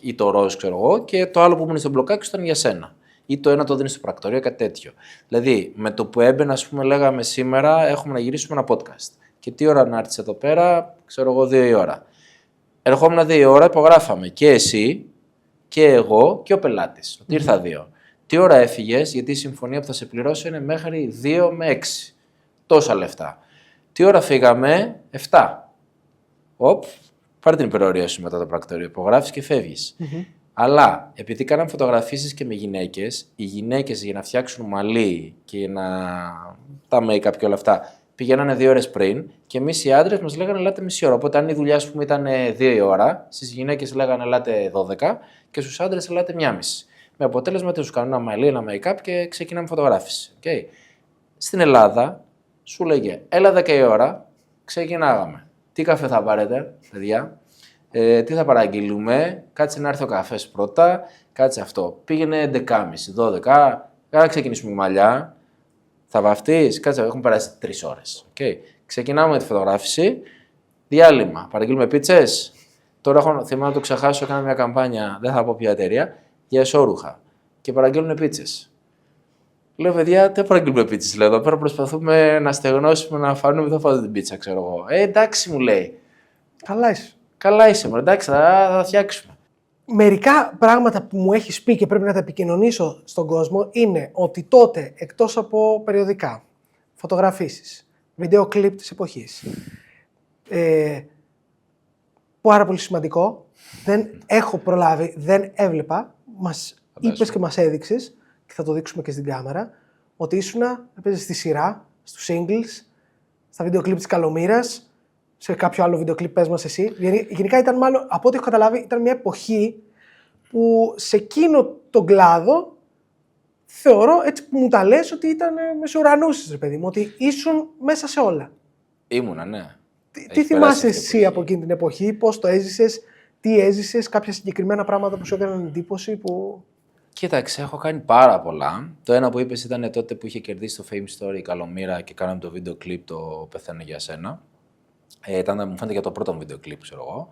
ή το ροζ, ξέρω εγώ, και το άλλο που ήμουν στο μπλοκάκι ήταν για σένα. Ή το ένα το δίνει στο πρακτορείο, κάτι τέτοιο. Δηλαδή, με το που έμπαινα, ας πούμε, λέγαμε σήμερα έχουμε να γυρίσουμε ένα podcast. Και τι ώρα να έρθεις εδώ πέρα, ξέρω εγώ, 2 η ώρα. Ερχόμουν 2 η ώρα, υπογράφαμε και εσύ και εγώ και ο πελάτης. Ότι ήρθα 2. Τι ώρα έφυγες, γιατί η συμφωνία που θα σε πληρώσω είναι μέχρι 2 με 6. Τόσα λεφτά. Τι ώρα φύγαμε, 7. Πάρε την υπερορία σου μετά το πρακτορείο, υπογράφεις και φεύγεις. Αλλά επειδή κάναμε φωτογραφίσεις και με γυναίκες, οι γυναίκες για να φτιάξουν μαλλί και τα make-up και όλα αυτά πηγαίνανε 2 ώρες πριν και εμείς οι άντρες μας λέγανε ελάτε μισή ώρα. Οπότε αν η δουλειά σου ήταν 2 η ώρα, στις γυναίκες λέγανε ελάτε 12 και στους άντρες ελάτε 1,5. Με αποτέλεσμα ότι τους κάνουν ένα μαλλί, ένα make-up και ξεκινάμε φωτογράφηση. Okay. Στην Ελλάδα σου λέγε έλα 10 η ώρα, ξεκινάγαμε. Τι καφέ θα πάρετε, παιδιά? Τι θα παραγγείλουμε, κάτσε να έρθει ο καφές πρώτα, κάτσε αυτό. Πήγαινε 11.30, 12, να ξεκινήσουμε μαλλιά. Θα βαφτείς, κάτσε, έχουν περάσει 3 ώρες. Okay. Ξεκινάμε με τη φωτογράφηση, διάλειμμα, παραγγείλουμε πίτσες. Τώρα θυμάμαι να το ξεχάσω, έκανα μια καμπάνια, δεν θα πω ποια εταιρεία, για εσώρουχα. Και παραγγέλνουν πίτσες. Λέω, παιδιά, δεν παραγγείλουμε πίτσες. Λέω, εδώ πέρα προσπαθούμε να στεγνώσουμε, να φανούμε, δεν θα φάω την πίτσα, ξέρω εγώ. Εντάξει, μου λέει. Καλά είσαι. Καλά είσαι, εντάξει, θα φτιάξουμε. Μερικά πράγματα που μου έχεις πει και πρέπει να τα επικοινωνήσω στον κόσμο είναι ότι τότε, εκτός από περιοδικά, φωτογραφίσεις, βίντεο κλιπ της εποχής, πάρα πολύ σημαντικό, δεν έχω προλάβει, δεν έβλεπα, μας είπες και μας έδειξες, και θα το δείξουμε και στην κάμερα, ότι ήσουνα, έπαιζες στη σειρά, στους singles, στα βίντεο κλιπ της Καλομήρας, σε κάποιο άλλο βίντεο κλιπ, πες μας εσύ. Γενικά ήταν μάλλον, από ό,τι έχω καταλάβει, ήταν μια εποχή που σε εκείνο τον κλάδο θεωρώ, έτσι που μου τα λες, ότι ήταν μεσουρανούσες, ρε παιδί μου, ότι ήσουν μέσα σε όλα. Ήμουνα, ναι. Τι θυμάσαι εσύ από εκείνη την εποχή, πώς το έζησες, τι έζησες, κάποια συγκεκριμένα πράγματα που σου έκαναν εντύπωση που... Κοίταξε, έχω κάνει πάρα πολλά. Το ένα που είπες ήταν τότε που είχε κερδίσει το Fame Story η Καλομήρα και κάναμε το βίντεο κλιπ το «Πεθαίνω για σένα». Μου φαίνεται για το πρώτο μου βίντεο κλιπ, ξέρω εγώ.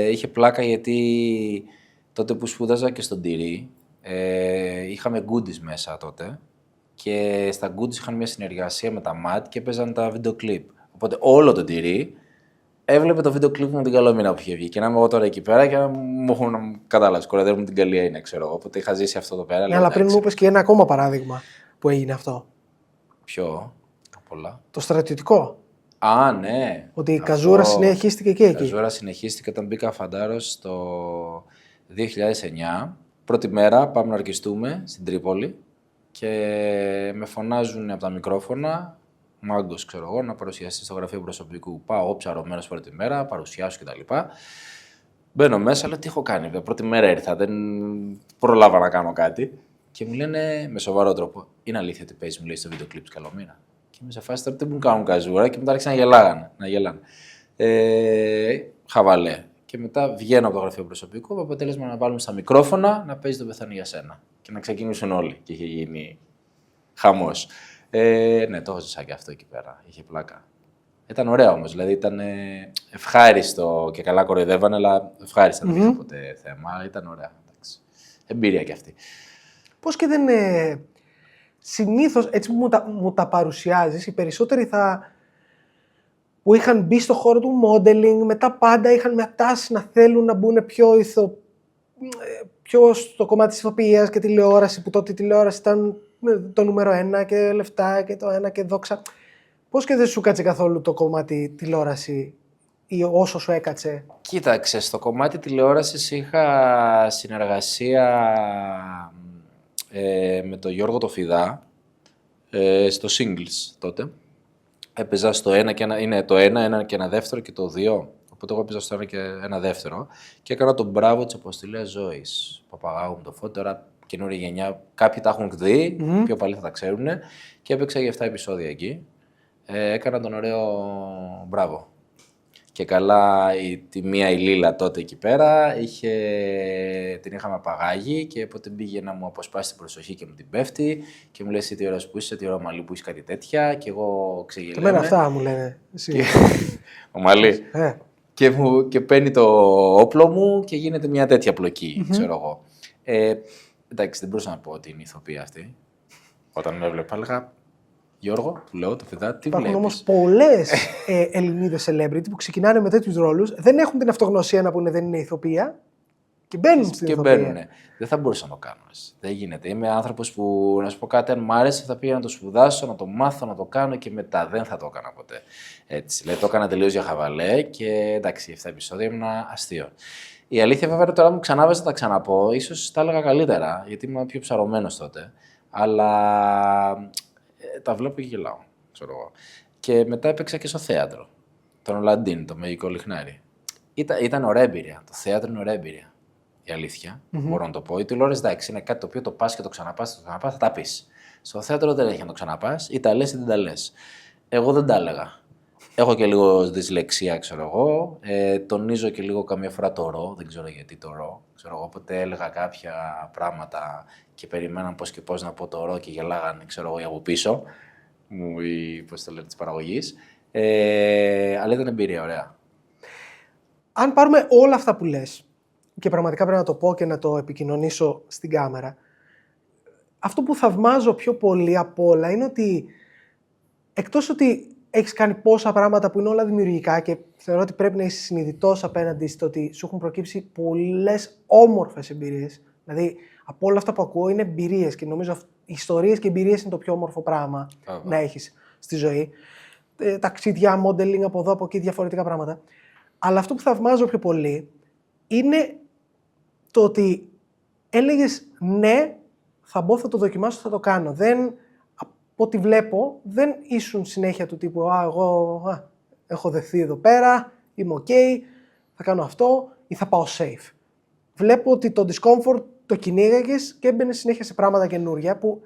Είχε πλάκα γιατί τότε που σπούδαζα και στον Τυρί, είχαμε goodies μέσα τότε και στα goodies είχαν μια συνεργασία με τα MAT και έπαιζαν τα βίντεο κλιπ. Οπότε όλο το Τυρί έβλεπε το βίντεο κλιπ μου την Καλομήρα που είχε βγει. Και να είμαι εγώ τώρα εκεί πέρα και να μου έχουν κατάλαβε. Κοροϊδεύουν την καλή είναι, ξέρω εγώ. Οπότε είχα ζήσει αυτό εδώ πέρα. Ναι, αλλά πριν μου είπες και ένα ακόμα παράδειγμα που έγινε αυτό. Ποιο? Πολλά. Το στρατιωτικό. Α, ναι. Ότι η καζούρα συνεχίστηκε και εκεί. Η καζούρα συνεχίστηκε όταν μπήκα φαντάρος το 2009. Πρώτη μέρα πάμε να αρκιστούμε στην Τρίπολη και με φωνάζουν από τα μικρόφωνα. Μάγκος, ξέρω εγώ, να παρουσιαστεί στο γραφείο προσωπικού. Πάω ψαρωμένος πρώτη μέρα, παρουσιάσω κτλ. Μπαίνω μέσα, λέω τι έχω κάνει. Πρώτη μέρα ήρθα, δεν προλάβα να κάνω κάτι. Και μου λένε με σοβαρό τρόπο: είναι αλήθεια ότι παίζει, μου λέει στο βίντεο κλιπ της Καλομήρα. Και είμαι σε φάση τώρα δεν μου κάνουν καζούρα και μετά άρχισαν να γελάνε. Χαβαλέ. Και μετά βγαίνω από το γραφείο προσωπικού με αποτέλεσμα να βάλουμε στα μικρόφωνα να παίζει το «Πεθαίνω για σένα». Και να ξεκινήσουν όλοι. Και είχε γίνει χαμός. Ναι, το έχω ζήσει και αυτό εκεί πέρα. Είχε πλάκα. Ήταν ωραίο όμως. Δηλαδή ήταν ευχάριστο και καλά κοροϊδεύανε, αλλά ευχάριστα δεν είχα ποτέ θέμα. Ήταν ωραία. Εντάξει. Εμπειρία κι αυτή. Πώς και δεν. Συνήθως, έτσι που μου τα παρουσιάζεις, οι περισσότεροι θα που είχαν μπει στο χώρο του modeling, μετά πάντα είχαν μια τάση να θέλουν να μπουν πιο στο κομμάτι της ηθοποιίας και τηλεόραση, που τότε η τηλεόραση ήταν το νούμερο 1 και λεφτά και το ένα και δόξα. Πώς και δεν σου κάτσε καθόλου το κομμάτι τηλεόραση ή όσο σου έκατσε? Κοίταξε, στο κομμάτι τηλεόρασης είχα συνεργασία με τον Γιώργο το Φιδά στο Singles τότε. Έπαιζα στο ένα και ένα και ένα δεύτερο και το 2. Οπότε εγώ έπαιζα στο ένα και ένα δεύτερο. Και έκανα τον Μπράβο της Αποστηλίας Ζώης. Παπαγάγου με το Φώτη, τώρα καινούργια γενιά. Κάποιοι τα έχουν δει, πιο παλιοί θα τα ξέρουν. Και έπαιξα για 7 επεισόδια εκεί. Έκανα τον ωραίο Μπράβο. Και καλά τη μία η Λίλα τότε εκεί πέρα, την είχαμε απαγάγει και οπότε πήγε να μου αποσπάσει την προσοχή και μου την πέφτει και μου λέει εσύ τι ωραίος που είσαι, τι ωραίο μαλλί που είσαι, κάτι τέτοια και εγώ ξεγελέμαι. Εμένα αυτά μου λένε. Ο μαλλί. Και παίρνει το όπλο μου και γίνεται μια τέτοια πλοκή, ξέρω εγώ. Εντάξει, δεν μπορούσα να πω ότι είναι η ηθοποιία αυτή. Όταν με έβλεπα, έλεγα Γιώργο, του λέω, το Φιδά, τι βλέπεις? Υπάρχουν όμως πολλές Ελληνίδες celebrity που ξεκινάνε με τέτοιους ρόλους, δεν έχουν την αυτογνωσία να πούνε δεν είναι ηθοποιία και μπαίνουν στην ηθοποιία. Δεν θα μπορούσα να το κάνω. Δεν γίνεται. Είμαι άνθρωπος που, να σου πω κάτι, αν μ' άρεσε θα πήγα να το σπουδάσω, να το μάθω, να το κάνω και μετά δεν θα το έκανα ποτέ. Έτσι. Δηλαδή το έκανα τελείως για χαβαλέ και εντάξει, 7 επεισόδια ήμουν αστείο. Η αλήθεια βέβαια τώρα μου ξανάβαζα να τα ξαναπώ, ίσως τα έλεγα καλύτερα, γιατί ήμουν πιο ψαρωμένος τότε. Αλλά τα βλέπω και γελάω, ξέρω εγώ. Και μετά έπαιξα και στο θέατρο. Τον Ολαντίν, το Μαγικό Λιχνάρι. Ήταν ωραία εμπειρία. Το θέατρο είναι ωραία εμπειρία. Η αλήθεια. Μπορώ να το πω. Η τηλεόραση, εντάξει, είναι κάτι το οποίο το πας και το ξαναπάς, θα τα πεις. Στο θέατρο δεν έχει να το ξαναπάς, ή τα λες ή δεν τα λες. Εγώ δεν τα έλεγα. Έχω και λίγο δυσλεξία, ξέρω εγώ. Τονίζω και λίγο καμιά φορά το ρο. Δεν ξέρω γιατί το ρο. Ξέρω εγώ, οπότε έλεγα κάποια πράγματα και περιμέναν πώς και πώς να πω το ρο και γελάγανε, ξέρω εγώ, από πίσω. Πώς το λένε, της παραγωγής. Αλλά ήταν εμπειρία, ωραία. Αν πάρουμε όλα αυτά που λες, και πραγματικά πρέπει να το πω και να το επικοινωνήσω στην κάμερα, αυτό που θαυμάζω πιο πολύ απ' όλα είναι ότι εκτός ότι έχεις κάνει πόσα πράγματα που είναι όλα δημιουργικά και θεωρώ ότι πρέπει να είσαι συνειδητός απέναντι στο ότι σου έχουν προκύψει πολλές όμορφες εμπειρίες. Δηλαδή, από όλα αυτά που ακούω είναι εμπειρίες και νομίζω ιστορίες και εμπειρίες είναι το πιο όμορφο πράγμα να έχεις στη ζωή. Ταξίδια, modeling από εδώ, από εκεί, διαφορετικά πράγματα. Αλλά αυτό που θαυμάζω πιο πολύ είναι το ότι έλεγες ναι, θα μπω, θα το δοκιμάσω, θα το κάνω. Από ό,τι βλέπω, δεν ήσουν συνέχεια του τύπου εγώ έχω δεθεί εδώ πέρα, είμαι ok, θα κάνω αυτό ή θα πάω safe. Βλέπω ότι το discomfort το κυνήγαγες και έμπαινες συνέχεια σε πράγματα καινούργια που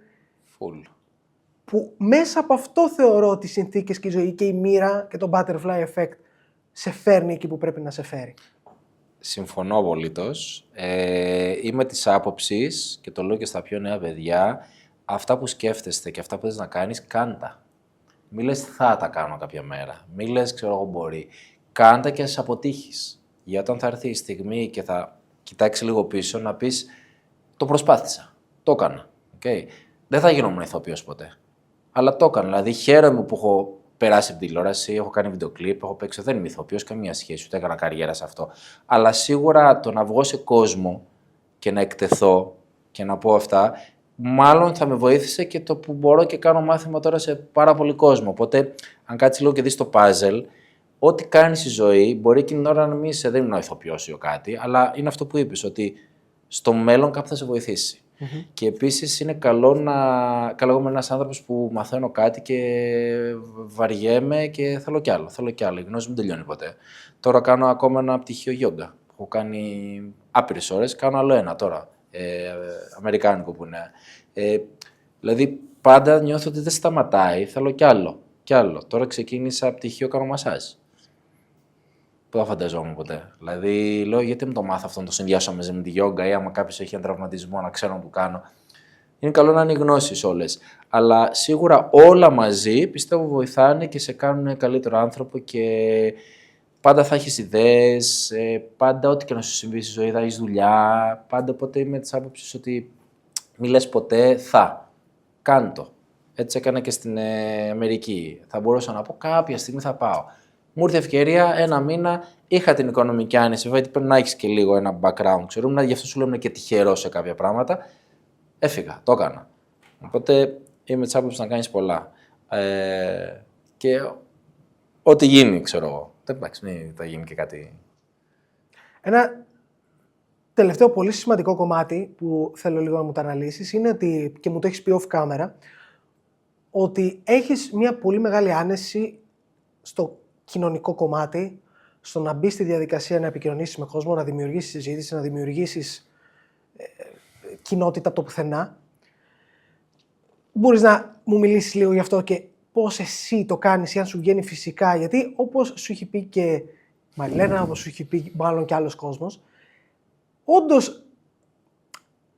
μέσα από αυτό θεωρώ ότι οι συνθήκες και η ζωή και η μοίρα και το butterfly effect σε φέρνει εκεί που πρέπει να σε φέρει. Συμφωνώ απολύτως. Είμαι της άποψης και το λέω και στα πιο νέα παιδιά, αυτά που σκέφτεστε και αυτά που θες να κάνεις, κάντα. Μη λες θα τα κάνω κάποια μέρα. Μη λες ξέρω εγώ μπορεί. Κάντα και ας αποτύχεις. Γιατί όταν θα έρθει η στιγμή και θα κοιτάξει λίγο πίσω να πεις το προσπάθησα, το έκανα. Okay. Δεν θα γινόμουν ηθοποιός ποτέ. Αλλά το έκανα. Δηλαδή χαίρομαι που έχω περάσει από την τηλεόραση, έχω κάνει βιντεοκλίπ, έχω παίξει. Δεν είμαι ηθοποιός, καμία σχέση, ούτε έκανα καριέρα σε αυτό. Αλλά σίγουρα το να βγω σε κόσμο και να εκτεθώ και να πω αυτά, μάλλον θα με βοήθησε και το που μπορώ και κάνω μάθημα τώρα σε πάρα πολύ κόσμο. Οπότε, αν κάτσεις λίγο και δεις το puzzle, ό,τι κάνεις στη ζωή, μπορεί εκείνη την ώρα να μην είσαι, δεν είναι ο ηθοποιός ή κάτι, αλλά είναι αυτό που είπες, ότι στο μέλλον κάπου θα σε βοηθήσει. Και επίσης είναι καλό εγώ είμαι ένας άνθρωπος που μαθαίνω κάτι και βαριέμαι και θέλω κι άλλο. Θέλω κι άλλο. Η γνώση μου δεν τελειώνει ποτέ. Τώρα κάνω ακόμα ένα πτυχίο γιόγκα. Έχω κάνει άπειρες ώρες, κάνω άλλο ένα τώρα. Αμερικάνικο που είναι. Δηλαδή πάντα νιώθω ότι δεν σταματάει. Θέλω κι άλλο. Κι άλλο. Τώρα ξεκίνησα πτυχίο, κάνω μασάζ. Που δεν φανταζόμουν ποτέ. Δηλαδή, λέω γιατί μου το μάθω αυτό, να το συνδυάσω μαζί με τη γιόγκα ή άμα κάποιο έχει έναν τραυματισμό να ξέρω να του κάνω. Είναι καλό να είναι οι γνώσεις όλες. Αλλά σίγουρα όλα μαζί πιστεύω βοηθάνε και σε κάνουν καλύτερο άνθρωπο και πάντα θα έχεις ιδέες, πάντα ό,τι και να σου συμβεί στη ζωή θα έχεις δουλειά. Πάντα οπότε είμαι της άποψης ότι μη λες ποτέ θα. Κάν' το. Έτσι έκανα και στην Αμερική. Θα μπορούσα να πω κάποια στιγμή θα πάω. Μου ήρθε ευκαιρία ένα μήνα, είχα την οικονομική άνεση. Βέβαια, πρέπει να έχει και λίγο ένα background, ξέρουμε, γι' αυτό σου λέμε και τυχερό σε κάποια πράγματα. Έφυγα, το έκανα. Οπότε είμαι τη άποψη να κάνει πολλά. Και ό,τι γίνει, ξέρω εγώ. Εντάξει, μην θα γίνει και κάτι. Ένα τελευταίο πολύ σημαντικό κομμάτι που θέλω λίγο να μου το αναλύσεις είναι ότι, και μου το έχεις πει off camera, ότι έχεις μια πολύ μεγάλη άνεση στο κοινωνικό κομμάτι, στο να μπεις στη διαδικασία να επικοινωνήσεις με κόσμο, να δημιουργήσεις συζήτηση, να δημιουργήσεις κοινότητα από το πουθενά. Μπορείς να μου μιλήσεις λίγο γι' αυτό και πώς εσύ το κάνεις ή αν σου βγαίνει φυσικά, γιατί όπως σου έχει πει και η Μαριλένα, όπως σου έχει πει μάλλον και άλλος κόσμος, όντως,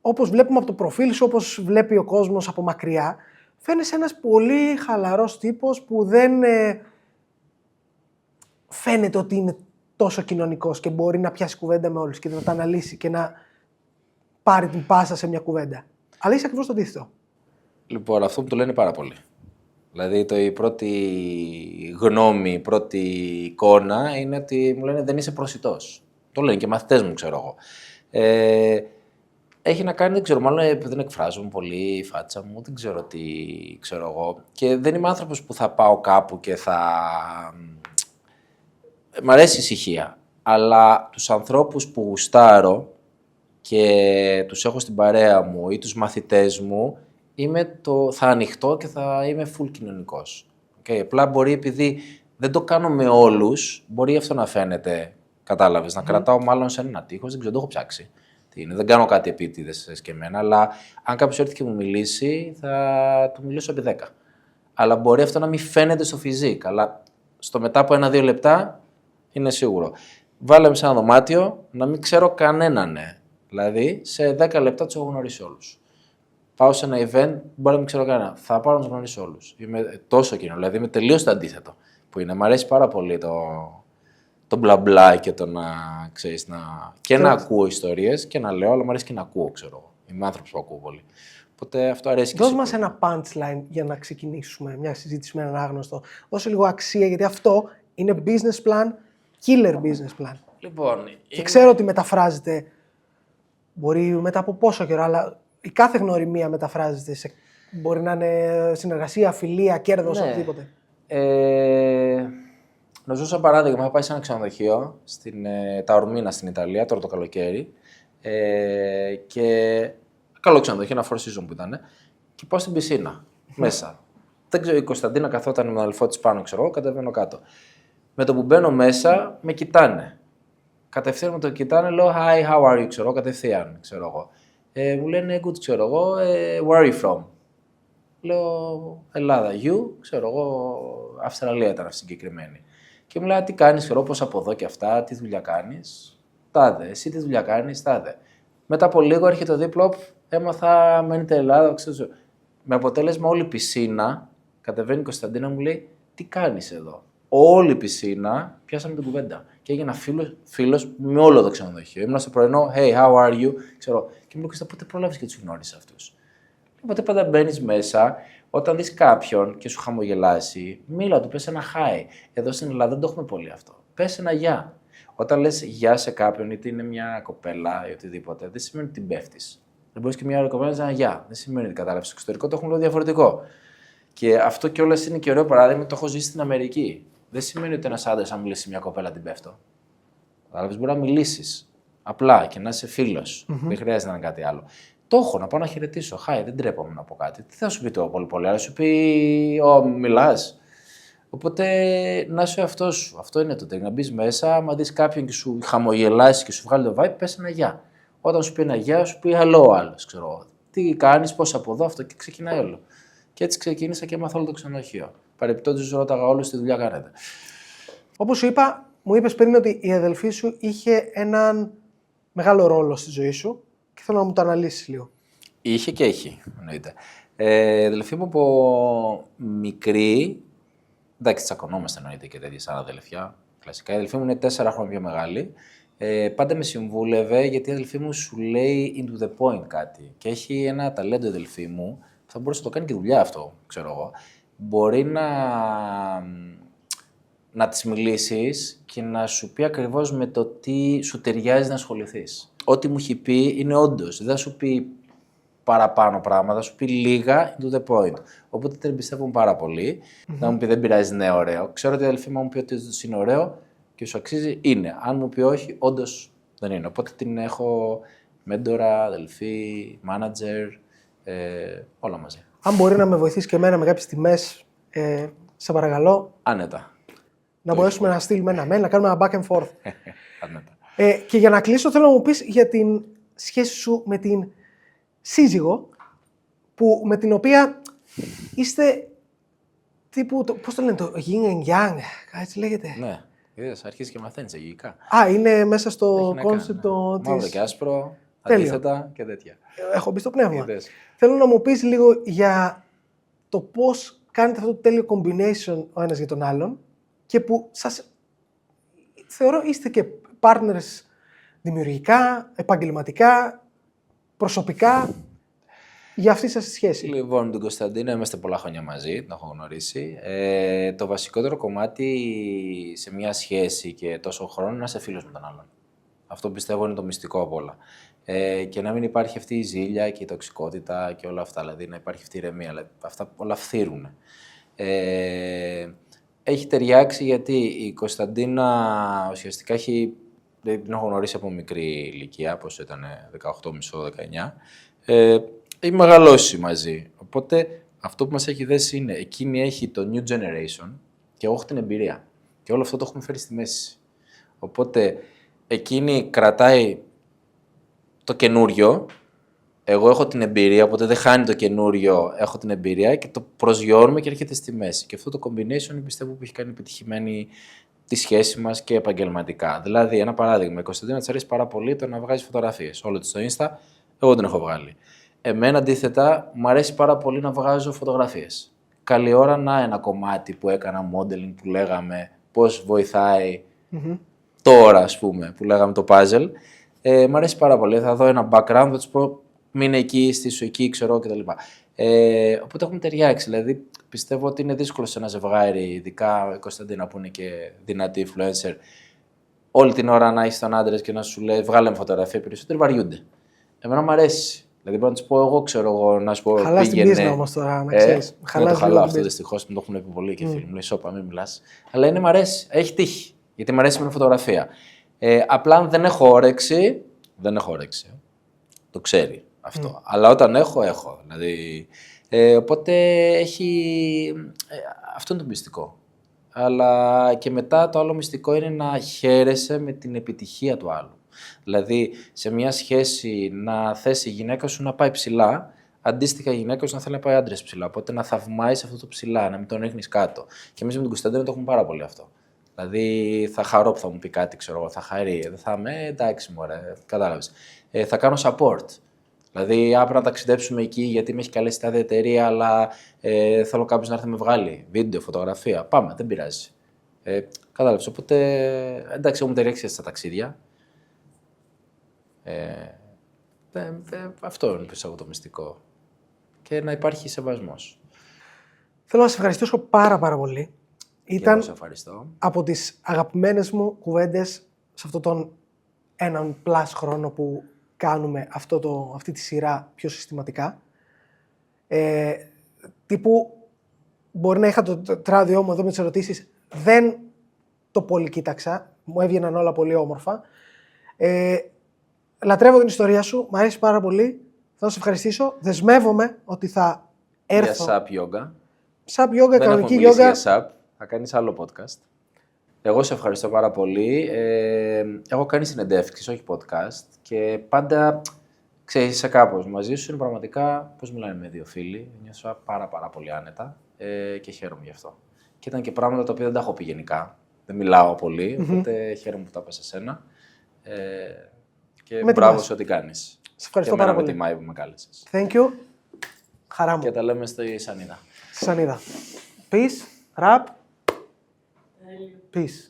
όπως βλέπουμε από το προφίλ σου, όπως βλέπει ο κόσμος από μακριά, φαίνεσαι ένας πολύ χαλαρός τύπος που δεν φαίνεται ότι είναι τόσο κοινωνικός και μπορεί να πιάσει κουβέντα με όλους και να τα αναλύσει και να πάρει την πάσα σε μια κουβέντα. Αλλά είσαι ακριβώς το αντίθετο. Λοιπόν, αυτό μου το λένε πάρα πολύ. Δηλαδή, η πρώτη γνώμη, η πρώτη εικόνα είναι ότι μου λένε δεν είσαι προσιτός. Το λένε και μαθητές μου, ξέρω εγώ. Έχει να κάνει, δεν ξέρω, μάλλον δεν εκφράζομαι πολύ η φάτσα μου, δεν ξέρω τι ξέρω εγώ. Και δεν είμαι άνθρωπος που θα πάω κάπου και θα... Μ' αρέσει η ησυχία, αλλά τους ανθρώπους που γουστάρω και τους έχω στην παρέα μου ή τους μαθητές μου, θα ανοιχτώ και θα είμαι full κοινωνικός. Okay. Απλά μπορεί, επειδή δεν το κάνω με όλους, μπορεί αυτό να φαίνεται, κατάλαβες, να κρατάω μάλλον σε ένα τείχος, δεν ξέρω, το έχω ψάξει. Δεν κάνω κάτι επίτηδες και εμένα, αλλά αν κάποιος έρθει και μου μιλήσει, θα του μιλήσω επί 10. Αλλά μπορεί αυτό να μην φαίνεται στο φιζίκ, αλλά στο μετά από 1-2 λεπτά είναι σίγουρο. Βάλαμε σε ένα δωμάτιο να μην ξέρω κανέναν, ναι. Δηλαδή, σε 10 λεπτά τους έχω γνωρίσει όλους. Πάω σε ένα event, μπορεί να μην ξέρω κανένα. Θα πάω να τους γνωρίσω όλους. Είμαι τόσο κοινό, δηλαδή είμαι τελείως το αντίθετο. Που είναι, μ' αρέσει πάρα πολύ το μπλα μπλα και το να ξέρεις να ακούω ιστορίες και να λέω, αλλά μου αρέσει και να ακούω, ξέρω. Είμαι άνθρωπος που ακούω πολύ. Οπότε αυτό αρέσει και Δώσ' μας ένα punchline για να ξεκινήσουμε μια συζήτηση με έναν άγνωστο. Δώσε λίγο αξία, γιατί αυτό είναι business plan, killer business plan. Λοιπόν, και ξέρω ότι μεταφράζεται, μπορεί μετά από πόσο καιρό, αλλά η κάθε γνωριμία μεταφράζεται σε... Μπορεί να είναι συνεργασία, φιλία, κέρδος, οτιδήποτε. Να ζω σαν παράδειγμα, είχα πάει σε ένα ξενοδοχείο, τα Ορμίνα στην Ιταλία, τώρα το καλοκαίρι. Και καλό ξενοδοχείο, ένα four season που ήταν. Και πάω στην πισίνα, μέσα. Δεν ξέρω, η Κωνσταντίνα καθόταν με τον αδελφό της πάνω, ξέρω εγώ, κατεβαίνω κάτω. Με το που μπαίνω μέσα, με κοιτάνε. Κατευθείαν με το κοιτάνε, λέω Hi, how are you, ξέρω, κατευθείαν, ξέρω εγώ. Μου λένε good, ξέρω εγώ, where are you from? Λέω Ελλάδα, you, ξέρω εγώ, Αυστραλία ήταν αυτή συγκεκριμένη. Και μου λέει τι κάνεις, ξέρω, πώς από εδώ και αυτά, τι δουλειά κάνεις, τάδε, εσύ τι δουλειά κάνεις, τάδε. Μετά από λίγο έρχεται το δίπλο, έμαθα, μένετε Ελλάδα, ξέρω. Με αποτέλεσμα όλη η πισίνα, κατεβαίνει η Κωνσταντίνα, μου λέει τι κάνεις εδώ. Όλη η πισίνα, πιάσαμε την κουβέντα. Και έγινα φίλος με όλο το ξενοδοχείο. Ήμουν στο πρωινό, hey, how are you, ξέρω. Και μου λέει, πότε πρόλαβες και τους γνώρισες αυτούς. Οπότε πάντα μπαίνεις μέσα, όταν δεις κάποιον και σου χαμογελάσει, μίλα του, πες ένα hi. Εδώ στην Ελλάδα δεν το έχουμε πολύ αυτό. Πες ένα γεια. Όταν λες γεια σε κάποιον, είτε είναι μια κοπέλα ή οτιδήποτε, δεν σημαίνει ότι την πέφτεις. Δεν μπορείς και μια άλλη κοπέλα να ένα γεια. Δεν σημαίνει ότι κατάλαβες. Στο εξωτερικό το έχουν λίγο διαφορετικό. Και αυτό κιόλας είναι και ωραίο παράδειγμα, το έχω ζήσει στην Αμερική. Δεν σημαίνει ότι ένας άντρας, αν μιλήσει μια κοπέλα, την πέφτω. Κατάλαβες, μπορεί να μιλήσεις απλά και να είσαι φίλος. Δεν χρειάζεται να είναι κάτι άλλο. Το έχω, να πάω να χαιρετήσω. Χάι, δεν τρέπομαι να πω κάτι. Τι θα σου πει το πολύ, αλλά σου πει, μιλάς. Οπότε να είσαι ο εαυτός σου. Αυτό είναι το τέλειο. Να μπει μέσα, άμα δεις κάποιον και σου χαμογελάσει και σου βγάλει το vibe, πες ένα γεια. Όταν σου πει ένα γεια, σου πει hello άλλος. Ξέρω. Τι κάνεις, πώς από εδώ, αυτό και ξεκινάει όλο. Και έτσι ξεκίνησα και έμαθα όλο το ξενοδοχείο. Παρεπιπτόντως, ρώταγα όλους τι δουλειά κάνετε. Όπως σου είπα, μου είπες πριν ότι η αδελφή σου είχε έναν μεγάλο ρόλο στη ζωή σου και θέλω να μου το αναλύσεις λίγο. Είχε και έχει, εννοείται. Η αδελφή μου από μικρή, εντάξει, τσακωνόμαστε εννοείται και τέτοια σαν αδελφιά. Κλασικά, η αδελφή μου είναι 4 χρόνια πιο μεγάλη. Πάντα με συμβούλευε γιατί η αδελφή μου σου λέει into the point κάτι. Και έχει ένα ταλέντο η αδελφή μου, θα μπορούσε να το κάνει και δουλειά αυτό, ξέρω εγώ. Μπορεί να της μιλήσεις και να σου πει ακριβώς με το τι σου ταιριάζει να ασχοληθείς. Ό,τι μου έχει πει είναι όντως. Δεν θα σου πει παραπάνω πράγματα, θα σου πει λίγα to the point. Οπότε την εμπιστεύομαι πάρα πολύ. Να μου πει δεν πειράζει, ναι, ωραίο. Ξέρω ότι η αδελφή μου πει ότι είναι ωραίο και σου αξίζει, είναι. Αν μου πει όχι, όντως δεν είναι. Οπότε την έχω μέντορα, αδελφή, manager, όλα μαζί. Αν μπορεί να με βοηθήσει και εμένα με κάποιες τιμές, σε παρακαλώ. Άνετα. Να μπορέσουμε να στείλουμε ένα mail, να κάνουμε ένα back and forth. Άνετα. Και για να κλείσω, θέλω να μου πεις για την σχέση σου με την σύζυγο, με την οποία είστε τύπου, πώς το λένε, το yin and yang, έτσι λέγεται. Ναι, είδες, αρχίζεις και μαθαίνεις αγγλικά. Είναι μέσα στο Έχει να concept κάνει, της... μαύρο και άσπρο, Τέλειο. αντίθετα και τέτοια. Έχω μπει στο πνεύμα. Είδες. Θέλω να μου πεις λίγο για το πώς κάνετε αυτό το τέλειο combination ο ένας για τον άλλον και που σας θεωρώ είστε και partners δημιουργικά, επαγγελματικά, προσωπικά για αυτή σας τη σχέση. Λοιπόν, με τον Κωνσταντίνο είμαστε πολλά χρόνια μαζί, τον έχω γνωρίσει. Το βασικότερο κομμάτι σε μια σχέση και τόσο χρόνο είναι να είσαι φίλος με τον άλλον. Αυτό πιστεύω είναι το μυστικό απ' όλα. Και να μην υπάρχει αυτή η ζήλια και η τοξικότητα και όλα αυτά, δηλαδή να υπάρχει αυτή η ηρεμία. Δηλαδή, αυτά όλα φθύρουν. Έχει ταιριάξει γιατί η Κωνσταντίνα ουσιαστικά την έχω γνωρίσει από μικρή ηλικία, όπως ήταν 18,5-19. Έχει μεγαλώσει μαζί. Οπότε αυτό που μας έχει δέσει είναι εκείνη έχει το new generation και εγώ έχω την εμπειρία. Και όλο αυτό το έχουμε φέρει στη μέση. Οπότε εκείνη κρατάει το καινούριο, εγώ έχω την εμπειρία, οπότε δεν χάνει το καινούριο, έχω την εμπειρία και το προσγειώνουμε και έρχεται στη μέση. Και αυτό το combination πιστεύω που έχει κάνει επιτυχημένη τη σχέση μας και επαγγελματικά. Δηλαδή, ένα παράδειγμα, η Κωνσταντίνα της αρέσει πάρα πολύ το να βγάζει φωτογραφίες. Όλο της στο Insta, εγώ την έχω βγάλει. Εμένα, αντίθετα, μου αρέσει πάρα πολύ να βγάζω φωτογραφίες. Καλή ώρα να ένα κομμάτι που έκανα modeling που λέγαμε πώς βοηθάει τώρα, ας πούμε, που λέγαμε το puzzle. Μ' αρέσει πάρα πολύ. Θα δω ένα background, θα τους πω μείνε εκεί, στήσου εκεί, ξέρω κτλ. Οπότε έχουμε ταιριάξει. Δηλαδή, πιστεύω ότι είναι δύσκολο σε ένα ζευγάρι, ειδικά η Κωνσταντίνα που είναι και δυνατή influencer, όλη την ώρα να έχει τον άντρα και να σου λέει βγάλε με φωτογραφία. Περισσότεροι βαριούνται. Εμένα μου αρέσει. Δηλαδή, μπορώ να του πω εγώ, ξέρω εγώ, να σου πω. Χαλάς την πίσνα όμως τώρα, να ξέρεις. Το χαλάω αυτό δυστυχώς, μου το έχουν πει πολλοί και φίλοι μου. Λέει σώπα, μην μιλάς. Αλλά είναι μ' αρέσει. Έχει τύχει. Γιατί μ' αρέσει με φωτογραφία. Απλά αν δεν έχω όρεξη. Δεν έχω όρεξη. Το ξέρει αυτό. Αλλά όταν έχω. Δηλαδή, οπότε έχει. Αυτό είναι το μυστικό. Αλλά και μετά το άλλο μυστικό είναι να χαίρεσαι με την επιτυχία του άλλου. Δηλαδή, σε μια σχέση να θέσει η γυναίκα σου να πάει ψηλά, αντίστοιχα η γυναίκα σου να θέλει να πάει άντρας ψηλά. Οπότε να θαυμάζει αυτό το ψηλά, να μην τον ρίχνει κάτω. Και εμείς με τον Κωνσταντίνο το έχουμε πάρα πολύ αυτό. Δηλαδή, θα χαρώ που θα μου πει κάτι, ξέρω εγώ, θα χαρεί. Δεν θα είμαι, εντάξει, μωρέ, κατάλαβες. Θα κάνω support. Δηλαδή, άπρα να ταξιδέψουμε εκεί γιατί με έχει καλέσει τάδε εταιρεία, αλλά θέλω κάποιο να έρθει να με βγάλει βίντεο, φωτογραφία. Πάμε, δεν πειράζει. Κατάλαβες. Οπότε, εντάξει, μου ταιριάξει στα ταξίδια. Αυτό είναι πιστεύω το μυστικό. Και να υπάρχει σεβασμός. Θέλω να σε ευχαριστήσω πάρα πολύ. Ήταν από τις αγαπημένες μου κουβέντες σε αυτόν τον έναν πλάς χρόνο που κάνουμε αυτή τη σειρά πιο συστηματικά. Τύπου μπορεί να είχα το τράδιό μου εδώ με τις ερωτήσεις, δεν το πολύ κοίταξα, μου έβγαιναν όλα πολύ όμορφα. Λατρεύω την ιστορία σου, μου αρέσει πάρα πολύ, θα σε ευχαριστήσω, δεσμεύομαι ότι θα έρθω. Για SAP Yoga. SAP Yoga, κανονική yoga. Για SAP, θα κάνεις άλλο podcast. Εγώ σε ευχαριστώ πάρα πολύ. Έχω κάνει συνεντεύξεις, όχι podcast και πάντα, ξέρεις, είσαι κάπως μαζί σου, είναι πραγματικά, πώς μιλάνε με δύο φίλοι, νιώθω πάρα πολύ άνετα και χαίρομαι γι' αυτό. Και ήταν και πράγματα τα οποία δεν τα έχω πει γενικά, δεν μιλάω πολύ, οπότε χαίρομαι που τα είπα σε σένα και μπράβο σε ό,τι κάνεις. Σε ευχαριστώ πάρα πολύ. Με τιμάει που με κάλεσες. Thank you. Χαρά μου. Και τα λέμε στη Σανίδα. Στη Σανίδα. Peace, rap. Peace.